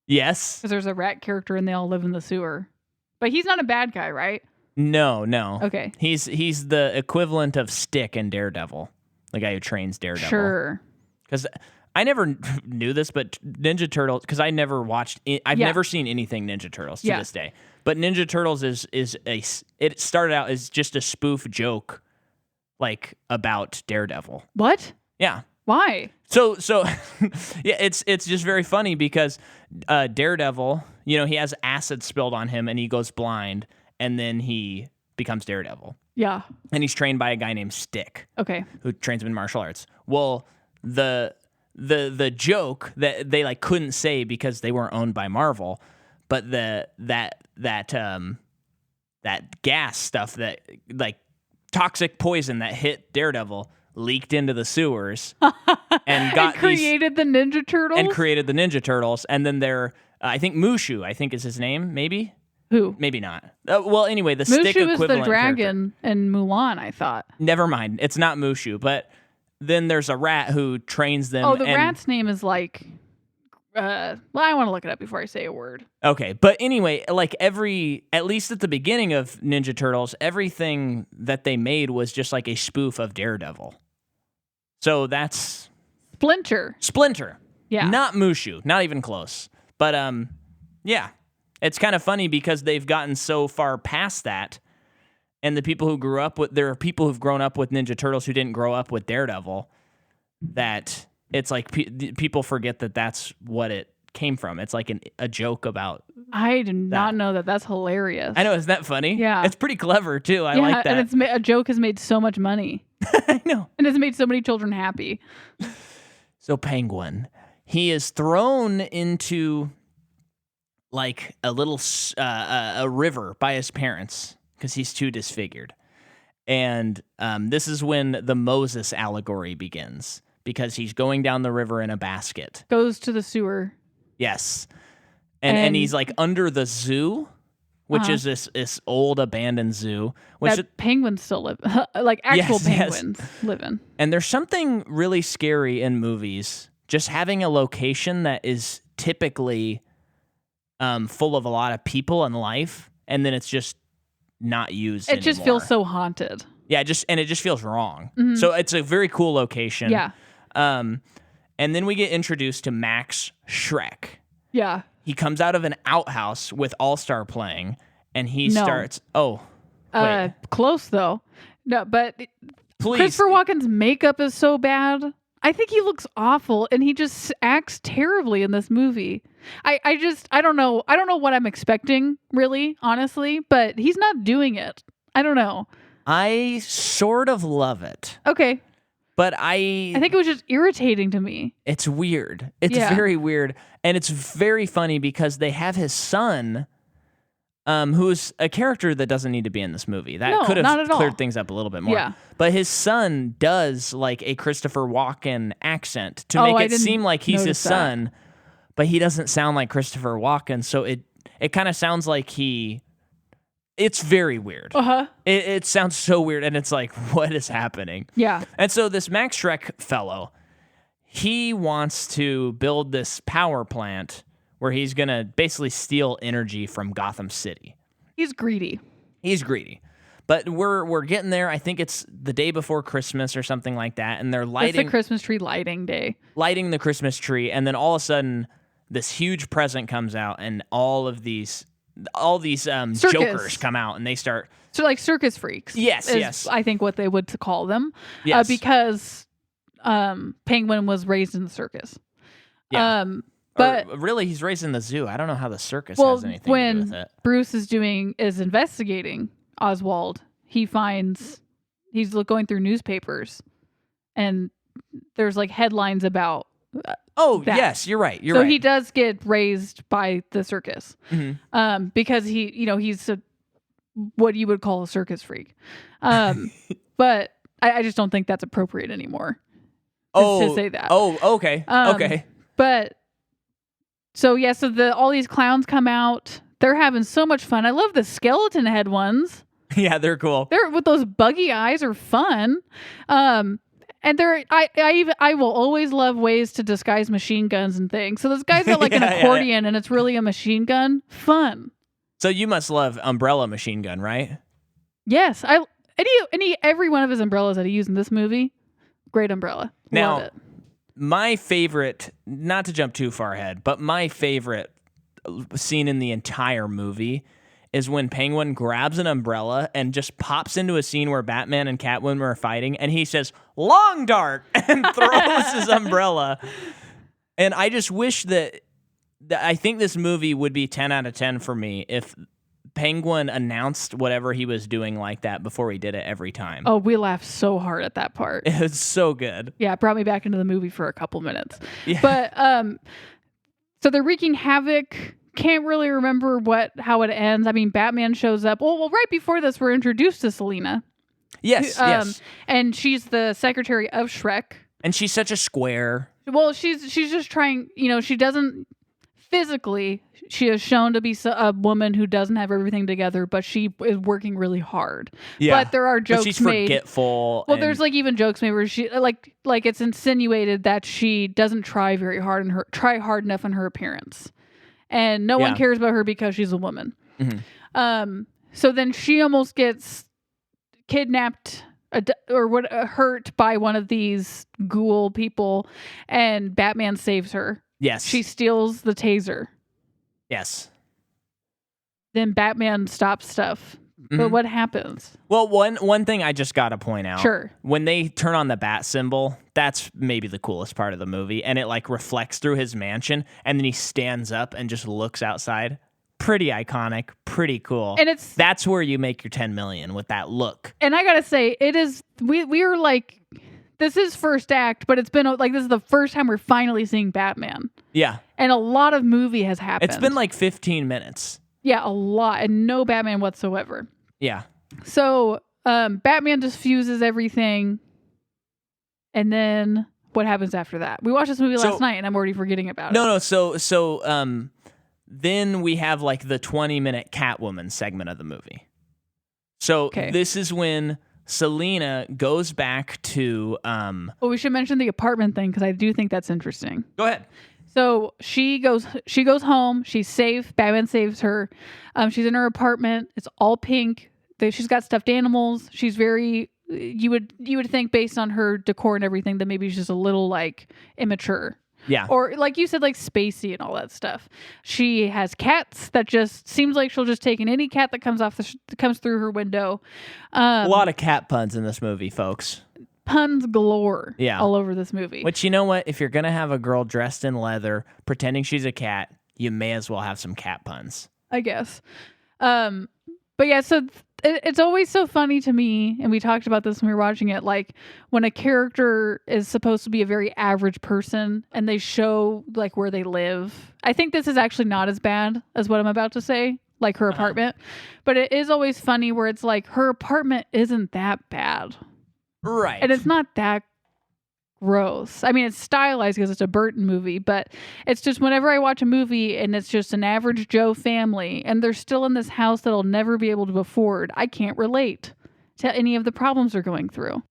Yes. Because there's a rat character and they all live in the sewer. But he's not a bad guy, right? No. Okay. He's the equivalent of Stick in Daredevil, the guy who trains Daredevil. Sure. Because I never knew this, but Ninja Turtles, because I never watched, I've never seen anything Ninja Turtles to this day. But Ninja Turtles it started out as just a spoof joke, like about Daredevil. What? Yeah. Why? So yeah, it's just very funny because Daredevil, he has acid spilled on him and he goes blind and then he becomes Daredevil. Yeah. And he's trained by a guy named Stick. Okay. Who trains him in martial arts. Well, the joke that they like couldn't say because they weren't owned by Marvel, but that gas stuff that like toxic poison that hit Daredevil leaked into the sewers and created the Ninja Turtles. And then I think Mushu, I think is his name, maybe. Who? Maybe not. Well, anyway, the Mushu Stick equivalent is the dragon character. in Mulan, I thought. Never mind, it's not Mushu, but then there's a rat who trains them. Oh, the rat's name is like I want to look it up before I say a word. Okay, but anyway, like at least at the beginning of Ninja Turtles, everything that they made was just like a spoof of Daredevil. So that's Splinter. Yeah. Not Mushu, not even close. But yeah. It's kind of funny because they've gotten so far past that, and there are people who've grown up with Ninja Turtles who didn't grow up with Daredevil, that it's like people forget that that's what it came from. It's like a joke about. I did not know that. That's hilarious. I know, isn't that funny? Yeah. It's pretty clever, too. I like that. And a joke has made so much money. I know. And it's made so many children happy. So Penguin, he is thrown into like a little a river by his parents because he's too disfigured. And this is when the Moses allegory begins, because he's going down the river in a basket. Goes to the sewer. Yes. And he's like under the zoo, which is this old abandoned zoo. That penguins still live, like actual penguins live in. And there's something really scary in movies, just having a location that is typically full of a lot of people and life, and then it's just not used anymore. It just feels so haunted. Yeah, it just feels wrong. Mm-hmm. So it's a very cool location. Yeah. And then we get introduced to Max Schreck. Yeah. He comes out of an outhouse with All-Star playing, and he starts... Oh, wait. Close, though. No, but please. Christopher Walken's makeup is so bad. I think he looks awful, and he just acts terribly in this movie. I don't know. I don't know what I'm expecting, really, honestly, but he's not doing it. I don't know. I sort of love it. Okay. But I think it was just irritating to me. It's weird. It's very weird. And it's very funny because they have his son, who's a character that doesn't need to be in this movie. That could have cleared things up a little bit more. Yeah. But his son does like a Christopher Walken accent to make it seem like he's his son, but he doesn't sound like Christopher Walken. So it kind of sounds like it's very weird. Uh-huh. It sounds so weird, and it's like, what is happening? Yeah. And so this Max Schreck fellow, he wants to build this power plant where he's going to basically steal energy from Gotham City. He's greedy. But we're getting there. I think it's the day before Christmas or something like that, and they're lighting... It's the Christmas tree lighting day. Lighting the Christmas tree, and then all of a sudden, this huge present comes out, and all these jokers come out, and they start... So like circus freaks. Yes. I think what they would call them. Yes. Because Penguin was raised in the circus. Yeah. But or really, he's raised in the zoo. I don't know how the circus has anything to do with it. When Bruce is investigating Oswald, he's going through newspapers, and there's like headlines about... that. Yes, you're right. So he does get raised by the circus, because he's what you would call a circus freak. But I just don't think that's appropriate anymore. To say that. Oh, okay. Okay. But so all these clowns come out. They're having so much fun. I love the skeleton head ones. Yeah, they're cool. They're with those buggy eyes are fun. And I will always love ways to disguise machine guns and things. So this guy's got like an accordion and it's really a machine gun. Fun. So you must love Umbrella machine gun, right? Yes. Every one of his umbrellas that he used in this movie, great umbrella. Love it. My favorite, not to jump too far ahead, but my favorite scene in the entire movie is when Penguin grabs an umbrella and just pops into a scene where Batman and Catwoman are fighting, and he says, "Long dart," and throws his umbrella. And I just wish that I think this movie would be 10 out of 10 for me if Penguin announced whatever he was doing like that before he did it every time. Oh, we laughed so hard at that part. It was so good. Yeah, it brought me back into the movie for a couple minutes. Yeah. But so they're wreaking havoc. Can't really remember how it ends. I mean, Batman shows up. Well, right before this, we're introduced to Selina. Yes. And she's the secretary of Schreck. And she's such a square. Well, she's just trying. She doesn't physically, she is shown to be a woman who doesn't have everything together, but she is working really hard. Yeah. But there are jokes she's made. Forgetful. Well, there's like even jokes made where she like it's insinuated that she doesn't try very hard and try hard enough in her appearance, and no one cares about her because she's a woman. Mm-hmm. So then she almost gets kidnapped or hurt by one of these ghoul people, and Batman saves her. Yes. She steals the taser. Yes. Then Batman stops stuff. Mm-hmm. But what happens? Well, one thing I just got to point out. Sure. When they turn on the bat symbol, that's maybe the coolest part of the movie. And it like reflects through his mansion. And then he stands up and just looks outside. Pretty iconic. Pretty cool. And that's where you make your 10 million with that look. And I got to say, it is, we are like, this is first act, but it's been like, this is the first time we're finally seeing Batman. Yeah. And a lot of movie has happened. It's been like 15 minutes. Yeah, a lot. And no Batman whatsoever. Yeah. So, Batman just fuses everything. And then what happens after that? We watched this movie last night and I'm already forgetting about it. No. So, then we have like the 20-minute Catwoman segment of the movie. So This is when Selina goes back to well, we should mention the apartment thing because I do think that's interesting. Go ahead. So she goes home. She's safe. Batman saves her. She's in her apartment. It's all pink. She's got stuffed animals. She's very you would think based on her decor and everything that maybe she's just a little like immature. Yeah. Or like you said, like spacey and all that stuff. She has cats that just seems like she'll just take in any cat that comes comes through her window. A lot of cat puns in this movie, folks. Puns galore. Yeah. All over this movie. Which, you know what? If you're gonna have a girl dressed in leather pretending she's a cat, you may as well have some cat puns. I guess. But yeah, so it's always so funny to me, and we talked about this when we were watching it, like when a character is supposed to be a very average person and they show like where they live. I think this is actually not as bad as what I'm about to say, like her apartment. But it is always funny where it's like her apartment isn't that bad. Right. And it's not that gross. I mean, it's stylized because it's a Burton movie, but it's just whenever I watch a movie and it's just an average Joe family and they're still in this house that I'll never be able to afford, I can't relate to any of the problems they're going through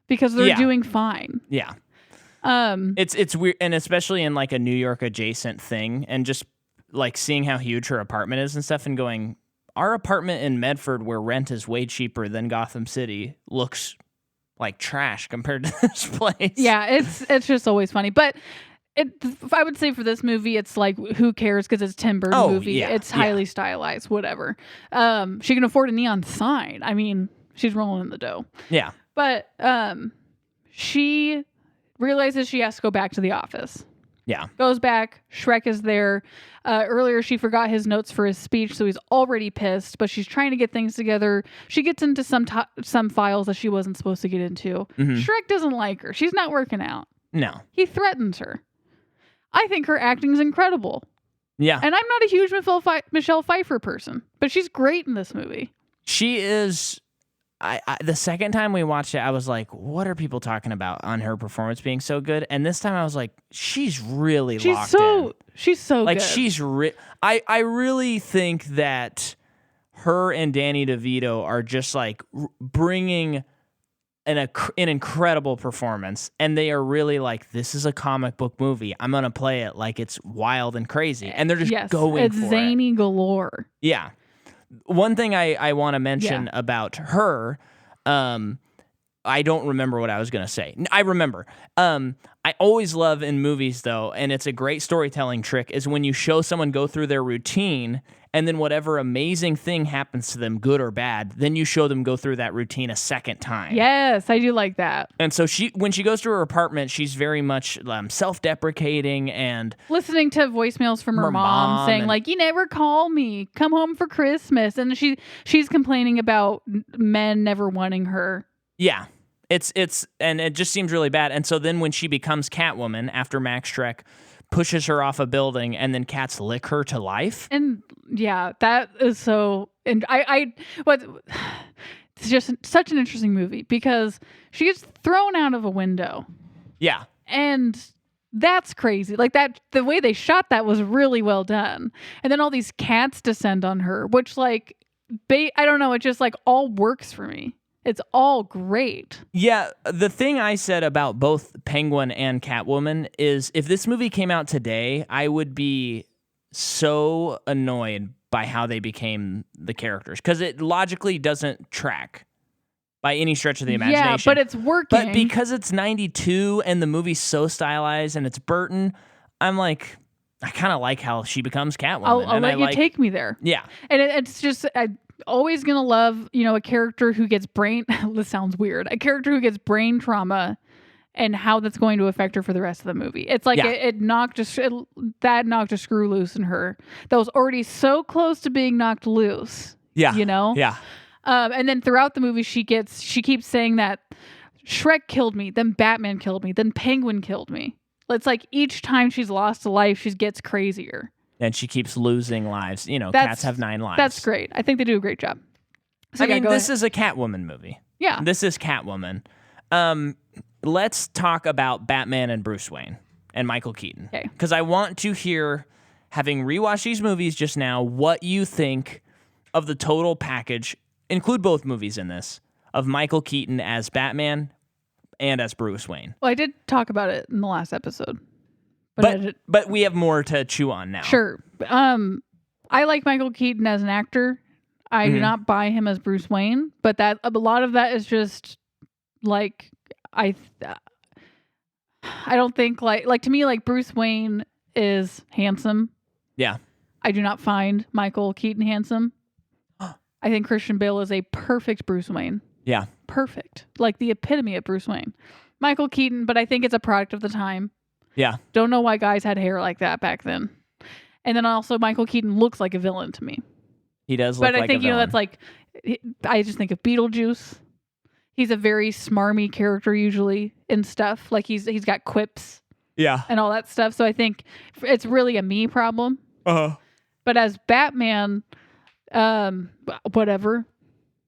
because they're doing fine. Yeah. It's weird, and especially in like a New York adjacent thing, and just like seeing how huge her apartment is and stuff and going, our apartment in Medford where rent is way cheaper than Gotham City looks like trash compared to this place. Yeah, it's just always funny. But I would say for this movie, it's like, who cares? Because it's Tim Burton movie. Yeah, it's highly stylized, whatever. She can afford a neon sign. I mean, she's rolling in the dough. Yeah. But she realizes she has to go back to the office. Yeah. Goes back. Schreck is there. Earlier, she forgot his notes for his speech, so he's already pissed, but she's trying to get things together. She gets into some files that she wasn't supposed to get into. Mm-hmm. Schreck doesn't like her. She's not working out. No. He threatens her. I think her acting's incredible. Yeah. And I'm not a huge Michelle Pfeiffer person, but she's great in this movie. She is... the second time we watched it, I was like, what are people talking about on her performance being so good? And this time I was like, she's really locked in. She's so like, good. I really think that her and Danny DeVito are just like bringing an incredible performance. And they are really like, this is a comic book movie. I'm going to play it like it's wild and crazy. And they're just going for it. It's zany galore. Yeah. One thing I want to mention about her, I don't remember what I was going to say. I remember. I always love in movies, though, and it's a great storytelling trick, is when you show someone go through their routine, and then whatever amazing thing happens to them, good or bad, then you show them go through that routine a second time. Yes, I do like that. And so when she goes to her apartment, she's very much self-deprecating and... listening to voicemails from her mom saying, like, you never call me, come home for Christmas. And she's complaining about men never wanting her. Yeah. And it just seems really bad. And so then when she becomes Catwoman after Max Schreck pushes her off a building and then cats lick her to life. And yeah, that is so, and it's just such an interesting movie because she gets thrown out of a window. Yeah. And that's crazy. Like that, the way they shot that was really well done. And then all these cats descend on her, which like, I don't know. It just like all works for me. It's all great. Yeah, the thing I said about both Penguin and Catwoman is if this movie came out today, I would be so annoyed by how they became the characters because it logically doesn't track by any stretch of the imagination. Yeah, but it's working. But because it's 92 and the movie's so stylized and it's Burton, I'm like, I kind of like how she becomes Catwoman. I'll let you take me there. Yeah. And it's just... always gonna love, a character who gets this sounds weird, a character who gets brain trauma and how that's going to affect her for the rest of the movie. It's like it knocked a screw loose in her that was already so close to being knocked loose. Yeah. Yeah. And then throughout the movie she keeps saying that Schreck killed me, then Batman killed me, then Penguin killed me. It's like each time she's lost a life she gets crazier. And she keeps losing lives. Cats have 9 lives. That's great. I think they do a great job. So, this is a Catwoman movie. Yeah. This is Catwoman. Let's talk about Batman and Bruce Wayne and Michael Keaton. Okay. Because I want to hear, having rewatched these movies just now, what you think of the total package, include both movies in this, of Michael Keaton as Batman and as Bruce Wayne. Well, I did talk about it in the last episode. But we have more to chew on now. Sure. I like Michael Keaton as an actor. I do not buy him as Bruce Wayne, but that a lot of that is just like I don't think like to me like Bruce Wayne is handsome. Yeah. I do not find Michael Keaton handsome. I think Christian Bale is a perfect Bruce Wayne. Yeah. Perfect. Like the epitome of Bruce Wayne. Michael Keaton, but I think it's a product of the time. Yeah. Don't know why guys had hair like that back then. And then also Michael Keaton looks like a villain to me. He does look like a villain. But I think, that's like, I just think of Beetlejuice. He's a very smarmy character usually in stuff. Like he's got quips. Yeah. And all that stuff. So I think it's really a me problem. Uh-huh. But as Batman, whatever.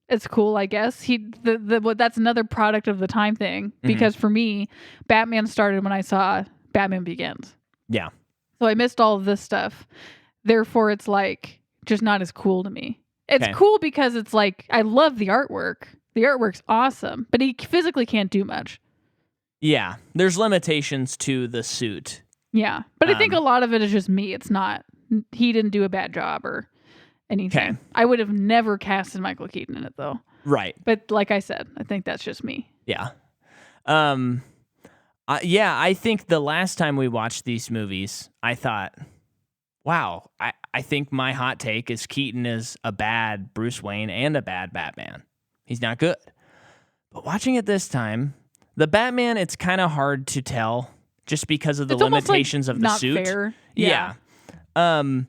It's cool, I guess. That's another product of the time thing. Because for me, Batman started when I saw Batman Begins. Yeah. So I missed all of this stuff. Therefore, it's like just not as cool to me. It's cool because it's like I love the artwork. The artwork's awesome, but he physically can't do much. Yeah. There's limitations to the suit. Yeah. But I think a lot of it is just me. It's not he didn't do a bad job or anything. Okay. I would have never casted Michael Keaton in it though. Right. But like I said, I think that's just me. Yeah. I think the last time we watched these movies, I thought, wow, I think my hot take is Keaton is a bad Bruce Wayne and a bad Batman. He's not good. But watching it this time, the Batman, it's kind of hard to tell just because of the limitations of the suit. Not fair. Yeah. But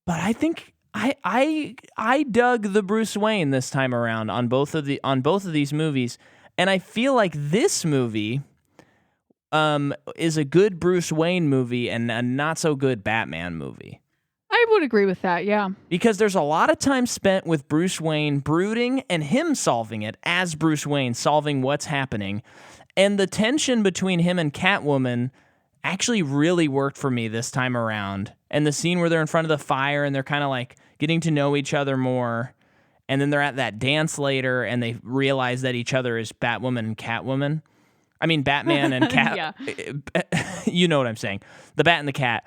I think I dug the Bruce Wayne this time around on both of these movies, and I feel like this movie is a good Bruce Wayne movie and a not so good Batman movie. I would agree with that, yeah. Because there's a lot of time spent with Bruce Wayne brooding and him solving it as Bruce Wayne, solving what's happening. And the tension between him and Catwoman actually really worked for me this time around. And the scene where they're in front of the fire and they're kind of like getting to know each other more. And then they're at that dance later and they realize that each other is Batwoman and Catwoman. I mean, Batman and Cat. You know what I'm saying. The Bat and the Cat.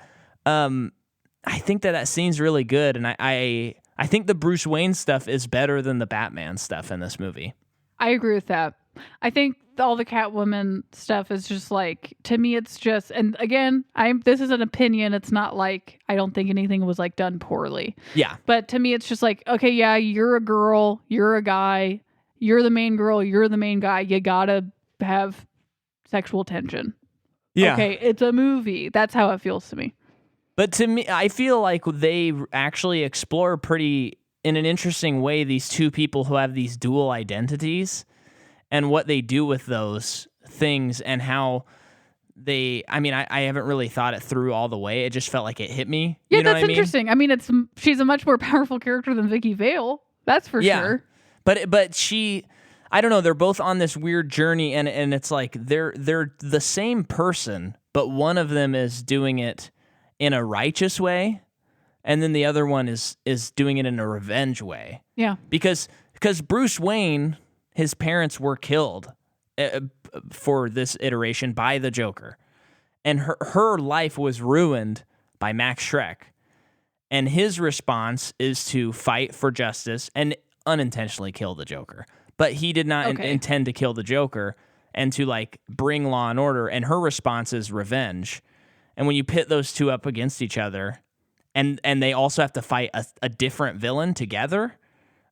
I think that scene's really good. And I think the Bruce Wayne stuff is better than the Batman stuff in this movie. I agree with that. I think all the Catwoman stuff is just like, to me, it's just, and again, this is an opinion. It's not like, I don't think anything was like done poorly. Yeah. But to me, it's just like, okay, yeah, you're a girl, you're a guy, you're the main girl, you're the main guy. You gotta have sexual tension. Yeah. Okay, it's a movie. That's how it feels to me. But to me, I feel like they actually explore pretty, in an interesting way, these two people who have these dual identities and what they do with those things and how they, I mean, I haven't really thought it through all the way. It just felt like it hit me. Yeah, you know that's what I mean? interesting. I mean, she's a much more powerful character than Vicky Vale. That's for sure. But she, I don't know. They're both on this weird journey, and it's like they're the same person, but one of them is doing it in a righteous way, and then the other one is doing it in a revenge way. Yeah. Because Bruce Wayne, his parents were killed for this iteration by the Joker, and her life was ruined by Max Schreck, and his response is to fight for justice and unintentionally kill the Joker. But he did not intend to kill the Joker and to like bring law and order. And her response is revenge. And when you pit those two up against each other, and they also have to fight a different villain together,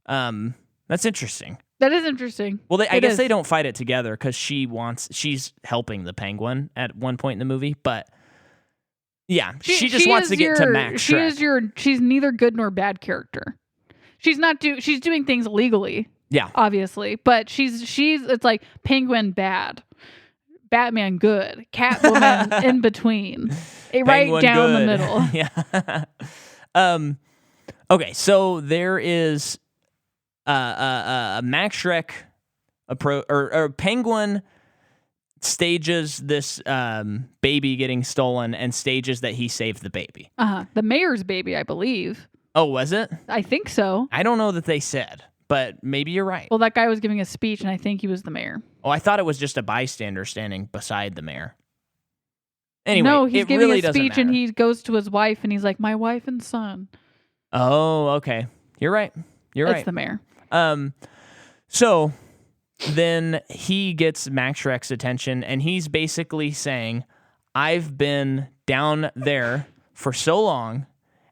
that's interesting. That is interesting. Well, I guess they don't fight it together because she's helping the Penguin at one point in the movie. But yeah, she just wants to get to Max Schreck. She's neither good nor bad character. She's doing things legally. Yeah, obviously, but she's it's like Penguin bad, Batman good, Catwoman in between, right down the middle. Yeah. Okay, so there is a Max Schreck or Penguin stages this baby getting stolen and stages that he saved the baby. The mayor's baby, I believe. Oh, was it? I think so. I don't know that they said. But maybe you're right. Well, that guy was giving a speech, and I think he was the mayor. Oh, I thought it was just a bystander standing beside the mayor. Anyway, no, he's giving really a speech, and he goes to his wife, and he's like, "My wife and son." Oh, okay. You're right. It's the mayor. So then he gets Max Schreck's attention, and he's basically saying, "I've been down there for so long,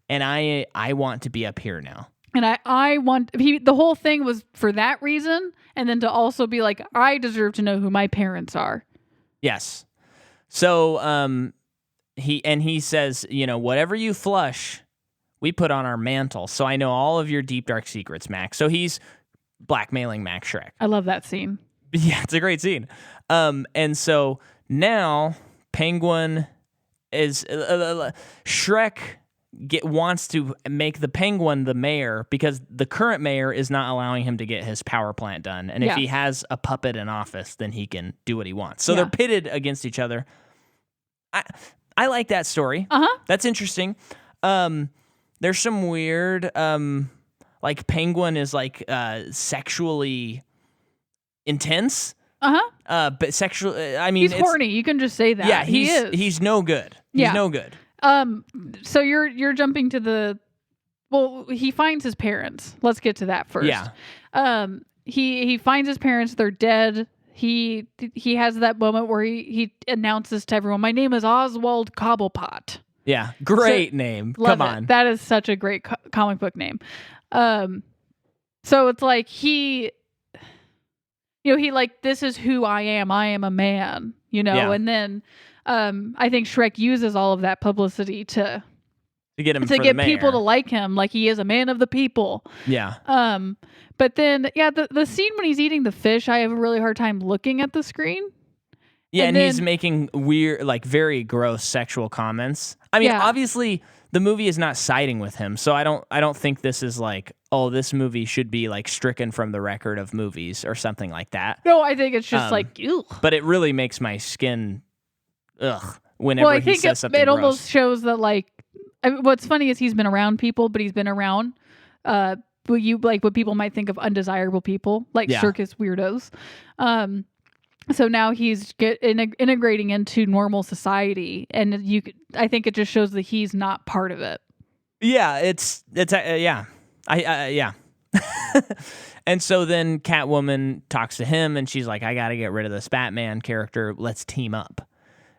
and I want to be up here now." And I want the whole thing was for that reason, and then to also be like, I deserve to know who my parents are. Yes. So he says, whatever you flush, we put on our mantle. So I know all of your deep dark secrets, Max. So he's blackmailing Max Schreck. I love that scene. Yeah, it's a great scene. And so now Penguin is Schreck wants to make the Penguin the mayor because the current mayor is not allowing him to get his power plant done. And if he has a puppet in office, then he can do what he wants. So they're pitted against each other. I like that story. That's interesting. There's some weird, like Penguin is like sexually intense. But sexual. I mean, he's horny. You can just say that. Yeah, he is. He's no good. He's no good. So you're jumping to he finds his parents. Let's get to that first. Yeah. He finds his parents. They're dead. He has that moment where he announces to everyone, "My name is Oswald Cobblepot." Yeah. Great name. Come on. That is such a great comic book name. So it's like he like, this is who I am. I am a man, and then I think Schreck uses all of that publicity to get him to get people to like him, like he is a man of the people. Yeah. But then the scene when he's eating the fish, I have a really hard time looking at the screen. Yeah, and he's making weird, like very gross sexual comments. I mean, obviously the movie is not siding with him, so I don't think this is like, oh, this movie should be like stricken from the record of movies or something like that. No, I think it's just like, ew. But it really makes my skin whenever he says something it gross. Almost shows that, like, what's funny is he's been around people, but he's been around what people might think of undesirable people, like circus weirdos. So now he's integrating into normal society, and I think it just shows that he's not part of it. Yeah, it's yeah. Yeah. And so then Catwoman talks to him, and she's like, "I got to get rid of this Batman character. Let's team up."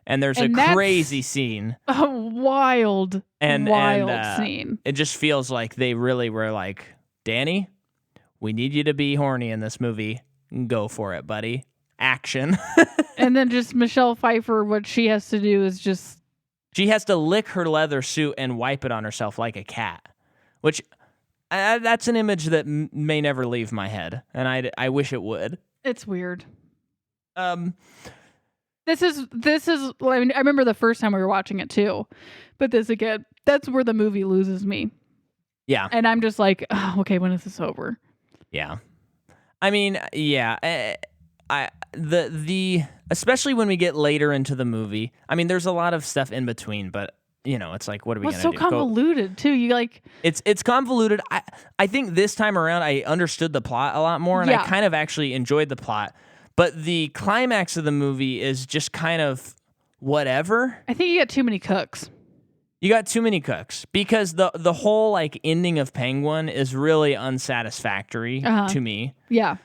And there's a crazy scene. A wild scene. It just feels like they really were like, "Danny, we need you to be horny in this movie. Go for it, buddy. Action." And then just Michelle Pfeiffer, what she has to do is just... She has to lick her leather suit and wipe it on herself like a cat, which that's an image that may never leave my head, and I wish it would. It's weird. This is. I mean, I remember the first time we were watching it too, but this again, that's where the movie loses me. Yeah, and I'm just like, oh, okay, when is this over? Yeah. I mean, yeah. The especially when we get later into the movie. I mean, there's a lot of stuff in between, but it's like, what are we What's gonna so do? convoluted too? You like It's convoluted. I think this time around I understood the plot a lot more, and I kind of actually enjoyed the plot. But the climax of the movie is just kind of whatever. I think you got too many cooks. You got too many cooks because the whole like ending of Penguin is really unsatisfactory to me. Yeah.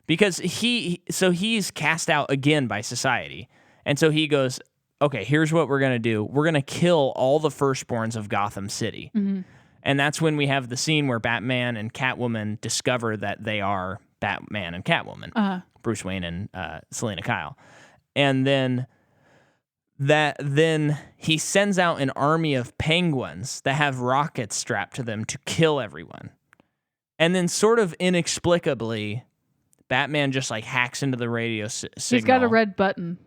Because he's cast out again by society. And so he goes, okay, here's what we're going to do. We're going to kill all the firstborns of Gotham City. Mm-hmm. And that's when we have the scene where Batman and Catwoman discover that they are Batman and Catwoman, Bruce Wayne and Selena Kyle. And then he sends out an army of penguins that have rockets strapped to them to kill everyone. And then sort of inexplicably, Batman just like hacks into the radio signal. He's got a red button.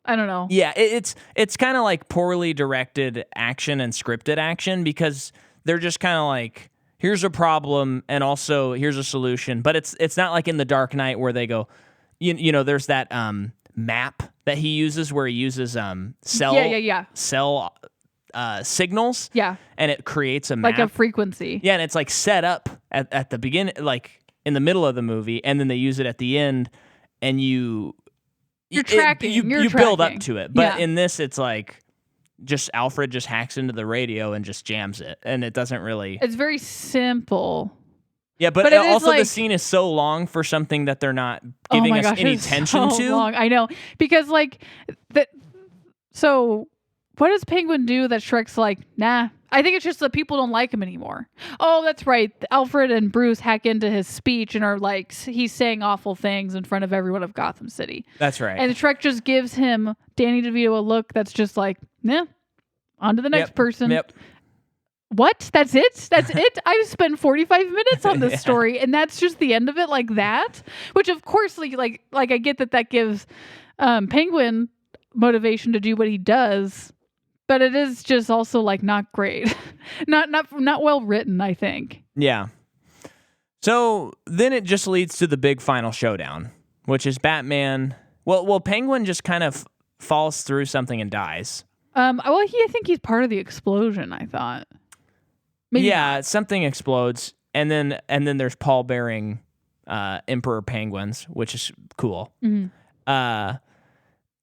I don't know. Yeah, it's kind of like poorly directed action and scripted action because they're just kind of like, here's a problem and also here's a solution. But it's not like in The Dark Knight where they go, there's that map that he uses where he uses cell signals. Yeah. And it creates a map. Like a frequency. Yeah, and it's like set up at the beginning, like in the middle of the movie, and then they use it at the end, and you're tracking. You build up to it. But in this, it's like just Alfred just hacks into the radio and just jams it, and it doesn't really. It's very simple. Yeah, but also the scene is so long for something that they're not giving us any attention to. Long. I know, because like that. So what does Penguin do that Shrek's like, nah? I think it's just that people don't like him anymore. Oh, that's right. Alfred and Bruce hack into his speech and are like, he's saying awful things in front of everyone of Gotham City. That's right. And Shrek just gives him, Danny DeVito, a look that's just like, nah, on to the next person. Yep. What? That's it? That's it? I've spent 45 minutes on this story, and that's just the end of it like that? Which, of course, like I get that gives Penguin motivation to do what he does. But it is just also like not great, not well written, I think. Yeah. So then it just leads to the big final showdown, which is Batman. Well, Penguin just kind of falls through something and dies. I think he's part of the explosion. I thought. Maybe not. Something explodes, and then there's pall bearing Emperor penguins, which is cool. Mm-hmm.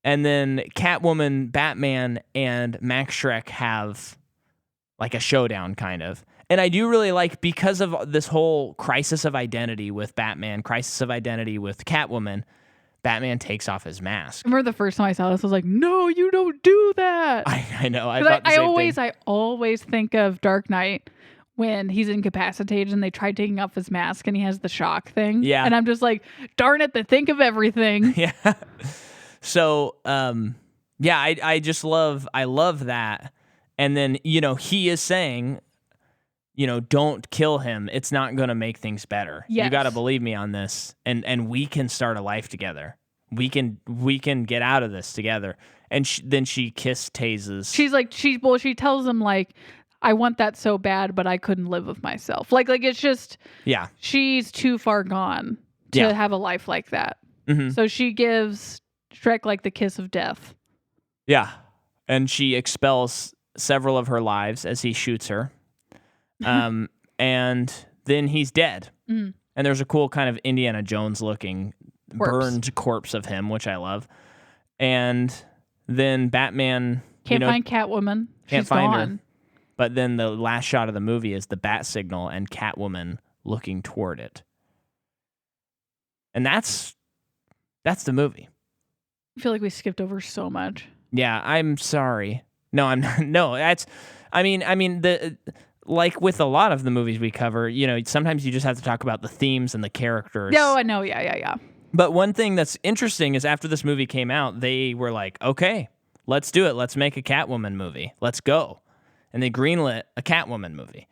And then Catwoman, Batman, and Max Schreck have like a showdown kind of. And I do really like, because of this whole crisis of identity with Batman, crisis of identity with Catwoman, Batman takes off his mask. I remember the first time I saw this, I was like, no, you don't do that. I know. I thought the same thing. I always think of Dark Knight when he's incapacitated and they try taking off his mask and he has the shock thing. Yeah. And I'm just like, darn it, to think of everything. Yeah. So, I love that. And then, he is saying, don't kill him. It's not going to make things better. Yes. You got to believe me on this. And we can start a life together. We can get out of this together. And then she kissed Taze's. She's like, she tells him like, I want that so bad, but I couldn't live with myself. Like it's just, she's too far gone to have a life like that. Mm-hmm. So she gives Shrek like the kiss of death. Yeah. And she expels several of her lives as he shoots her. And then he's dead. Mm. And there's a cool kind of Indiana Jones looking burned corpse of him, which I love. And then Batman can't find Catwoman. She's find gone. Her. But then the last shot of the movie is the bat signal and Catwoman looking toward it. And that's the movie. I feel like we skipped over so much. Yeah, I'm sorry. No, I'm not. No, like with a lot of the movies we cover, sometimes you just have to talk about the themes and the characters. No, I know. Yeah. But one thing that's interesting is after this movie came out, they were like, okay, let's do it. Let's make a Catwoman movie. Let's go. And they greenlit a Catwoman movie.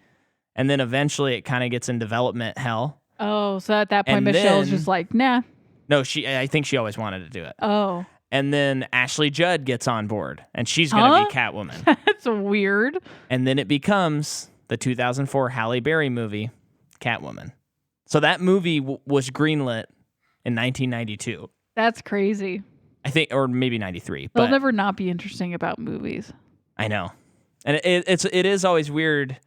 And then eventually it kind of gets in development hell. Oh, so at that point, Michelle's just like, nah. No, I think she always wanted to do it. Oh. And then Ashley Judd gets on board, and she's going to be Catwoman. That's weird. And then it becomes the 2004 Halle Berry movie, Catwoman. So that movie was greenlit in 1992. That's crazy. I think, or maybe 93. They'll but never not be interesting about movies. I know. And it is always weird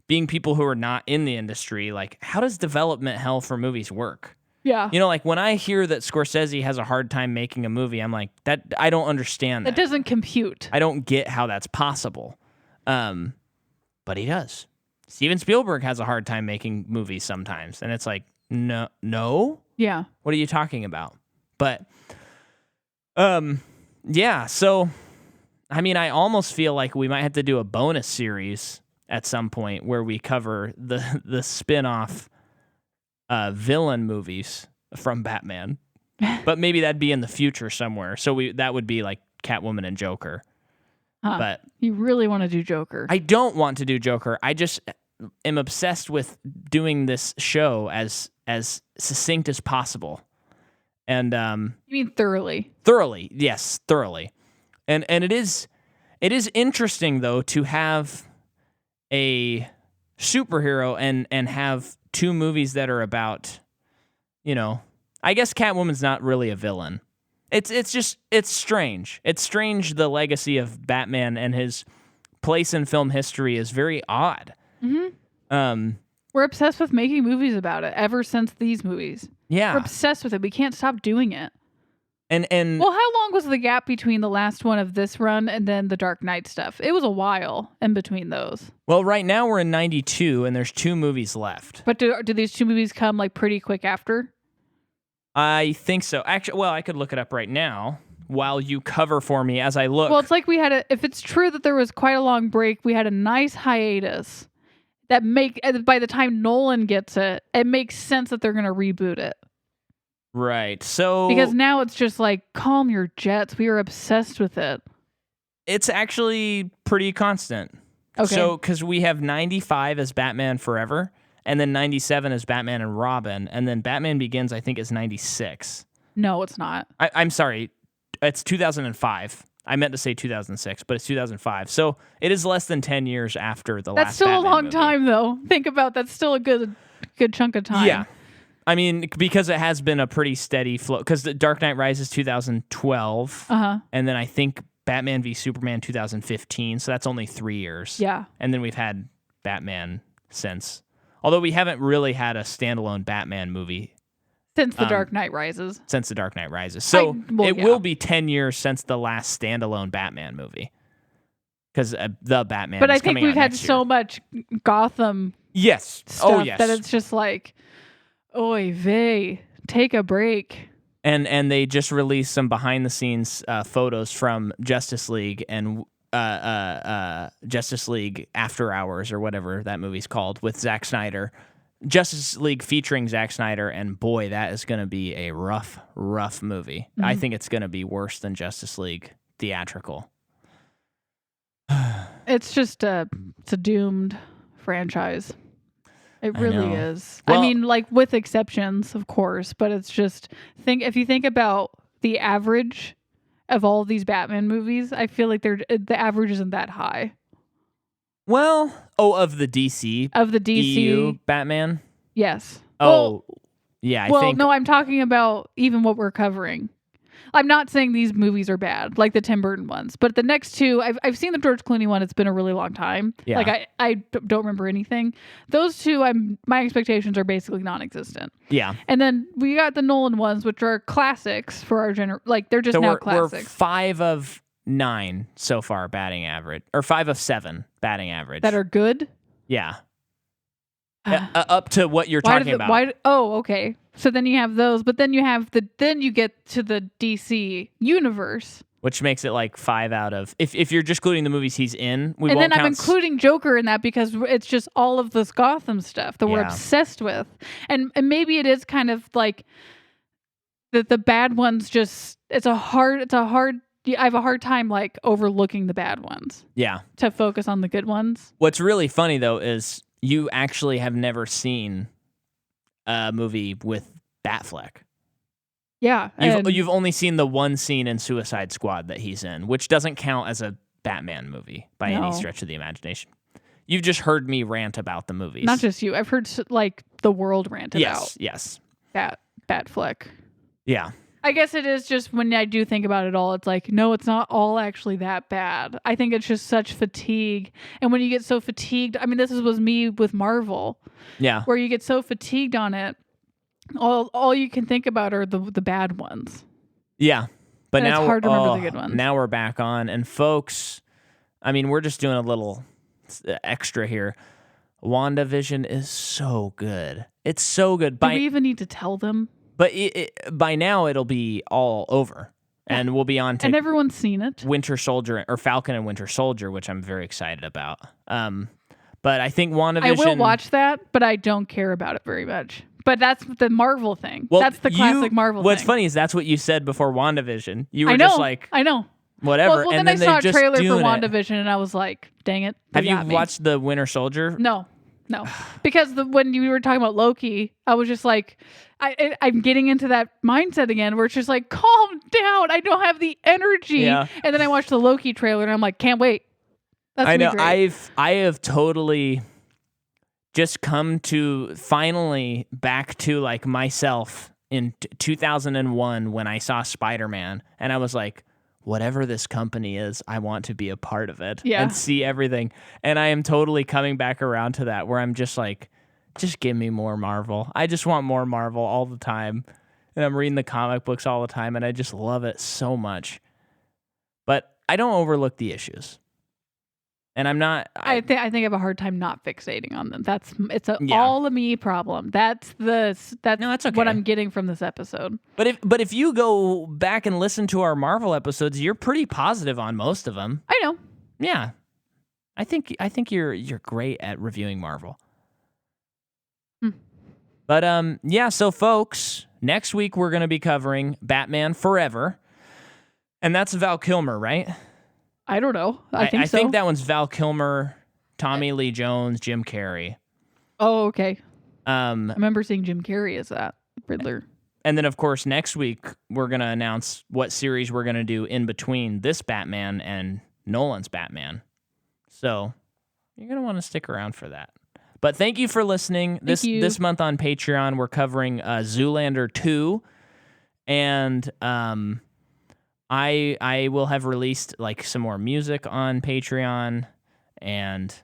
being people who are not in the industry. Like, how does development hell for movies work? Yeah. You know, like when I hear that Scorsese has a hard time making a movie, I'm like, that I don't understand that. That doesn't compute. I don't get how that's possible. But he does. Steven Spielberg has a hard time making movies sometimes. And it's like, no? Yeah. What are you talking about? But, yeah, so, I mean, I almost feel like we might have to do a bonus series at some point where we cover the spin-off villain movies from Batman. But maybe that'd be in the future somewhere. So that would be like Catwoman and Joker. Huh. But you really want to do Joker? I don't want to do Joker. I just am obsessed with doing this show as succinct as possible. And you mean thoroughly? Thoroughly, yes, thoroughly. And it is interesting though to have a superhero and have two movies that are about, you know, I guess Catwoman's not really a villain. It's strange. It's strange the legacy of Batman and his place in film history is very odd. Mm-hmm. We're obsessed with making movies about it ever since these movies. Yeah. We're obsessed with it. We can't stop doing it. And well, how long was the gap between the last one of this run and then the Dark Knight stuff? It was a while in between those. Well, right now we're in 92 and there's 2 movies left. But do these 2 movies come like pretty quick after? I think so. Actually, well, I could look it up right now while you cover for me as I look. Well, it's like if it's true that there was quite a long break, we had a nice hiatus that by the time Nolan gets it, it makes sense that they're going to reboot it. Right. So because now it's just like, calm your jets. We are obsessed with it. It's actually pretty constant. Okay. So because we have 95 as Batman Forever, and then 97 as Batman and Robin, and then Batman Begins, I think, is 96. No, it's not. I'm sorry. It's 2005. I meant to say 2006, but it's 2005. So it is less than 10 years after the last That's still Batman a long movie. time, though. Think about that's still a good chunk of time. Yeah. I mean, because it has been a pretty steady flow. Because The Dark Knight Rises 2012. Uh-huh. And then I think Batman v Superman 2015. So that's only 3 years. Yeah. And then we've had Batman since. Although we haven't really had a standalone Batman movie. Since The Dark Knight Rises. Since The Dark Knight Rises. So it yeah. will be 10 years since the last standalone Batman movie. Because the Batman But is I think coming we've out had next so year. much Gotham Yes. stuff yes. that it's just like, oy vey, take a break. And they just released some behind the scenes photos from Justice League and Justice League After Hours or whatever that movie's called with Zack Snyder. Justice League featuring Zack Snyder, and boy, that is going to be a rough movie. Mm-hmm. I think it's going to be worse than Justice League theatrical. It's just it's a doomed franchise. It really is. Well, I mean, like with exceptions, of course, but it's just if you think about the average of all of these Batman movies, I feel like the average isn't that high. Well, of the DC EU Batman. Yes. Oh, yeah. I think. No, I'm talking about even what we're covering. I'm not saying these movies are bad, like the Tim Burton ones, but the next 2, I've seen the George Clooney one. It's been a really long time. Yeah. Like I don't remember anything. Those 2, my expectations are basically non-existent. Yeah. And then we got the Nolan ones, which are classics for our like they're just now classics. We're 5 of 9 so far batting average, or 5 of 7 batting average. That are good. Yeah. Up to what you're talking about. Okay. So then you have those, but then you get to the DC universe, which makes it like 5 out of if you're just including the movies he's in. And then I'm including Joker in that because it's just all of this Gotham stuff that we're obsessed with, and maybe it is kind of like the bad ones. Just I have a hard time like overlooking the bad ones. Yeah. To focus on the good ones. What's really funny though is you actually have never seen a movie with Batfleck. Yeah. You've only seen the one scene in Suicide Squad that he's in, which doesn't count as a Batman movie by any stretch of the imagination. You've just heard me rant about the movies. Not just you. I've heard like the world ranted out. Yes. Bad flick. Yeah. I guess it is just when I do think about it all, it's like, no, it's not all actually that bad. I think it's just such fatigue. And when you get so fatigued, I mean, was me with Marvel. Yeah. Where you get so fatigued on it, all you can think about are the bad ones. Yeah. But and now it's hard to remember the good ones. Now we're back on. And folks, I mean, we're just doing a little extra here. WandaVision is so good. It's so good. Do we even need to tell them? But by now it'll be all over, and we'll be on to and everyone's seen it. Winter Soldier or Falcon and Winter Soldier, which I'm very excited about. But I think WandaVision. I will watch that, but I don't care about it very much. But that's the Marvel thing. Well, that's the classic Marvel what's thing. funny is that's what you said before WandaVision. You were I know, just like, I know. Whatever. Well, and then I saw a just trailer for doing WandaVision, and I was like, dang it. Have you watched the Winter Soldier? No. Because when you were talking about Loki, I was just like, I'm getting into that mindset again where it's just like, calm down. I don't have the energy. Yeah. And then I watched the Loki trailer, and I'm like, can't wait. That's I know. great. I have totally just come to finally back to like myself in 2001 when I saw Spider-Man, and I was like, whatever this company is, I want to be a part of it and see everything. And I am totally coming back around to that where I'm just like, just give me more Marvel. I just want more Marvel all the time. And I'm reading the comic books all the time, and I just love it so much. But I don't overlook the issues. And I'm not. I think I have a hard time not fixating on them. It's all a me problem. That's okay. What I'm getting from this episode. But if you go back and listen to our Marvel episodes, you're pretty positive on most of them. I know. Yeah, I think you're great at reviewing Marvel. But yeah. So folks, next week we're gonna be covering Batman Forever, and that's Val Kilmer, right? I don't know. I think so. I think that one's Val Kilmer, Tommy Lee Jones, Jim Carrey. Oh, okay. I remember seeing Jim Carrey as that Riddler. And then, of course, next week, we're going to announce what series we're going to do in between this Batman and Nolan's Batman. So you're going to want to stick around for that. But thank you for listening. This month on Patreon, we're covering Zoolander 2. And I will have released like some more music on Patreon and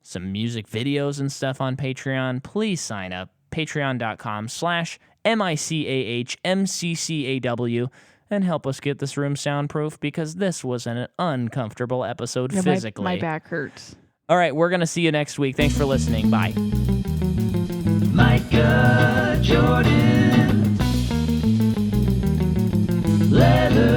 some music videos and stuff on Patreon. Please sign up, patreon.com/MICAHMCCAW, and help us get this room soundproof because this was an uncomfortable episode physically. My back hurts. All right, we're going to see you next week. Thanks for listening. Bye. Micah Jordan. Leather.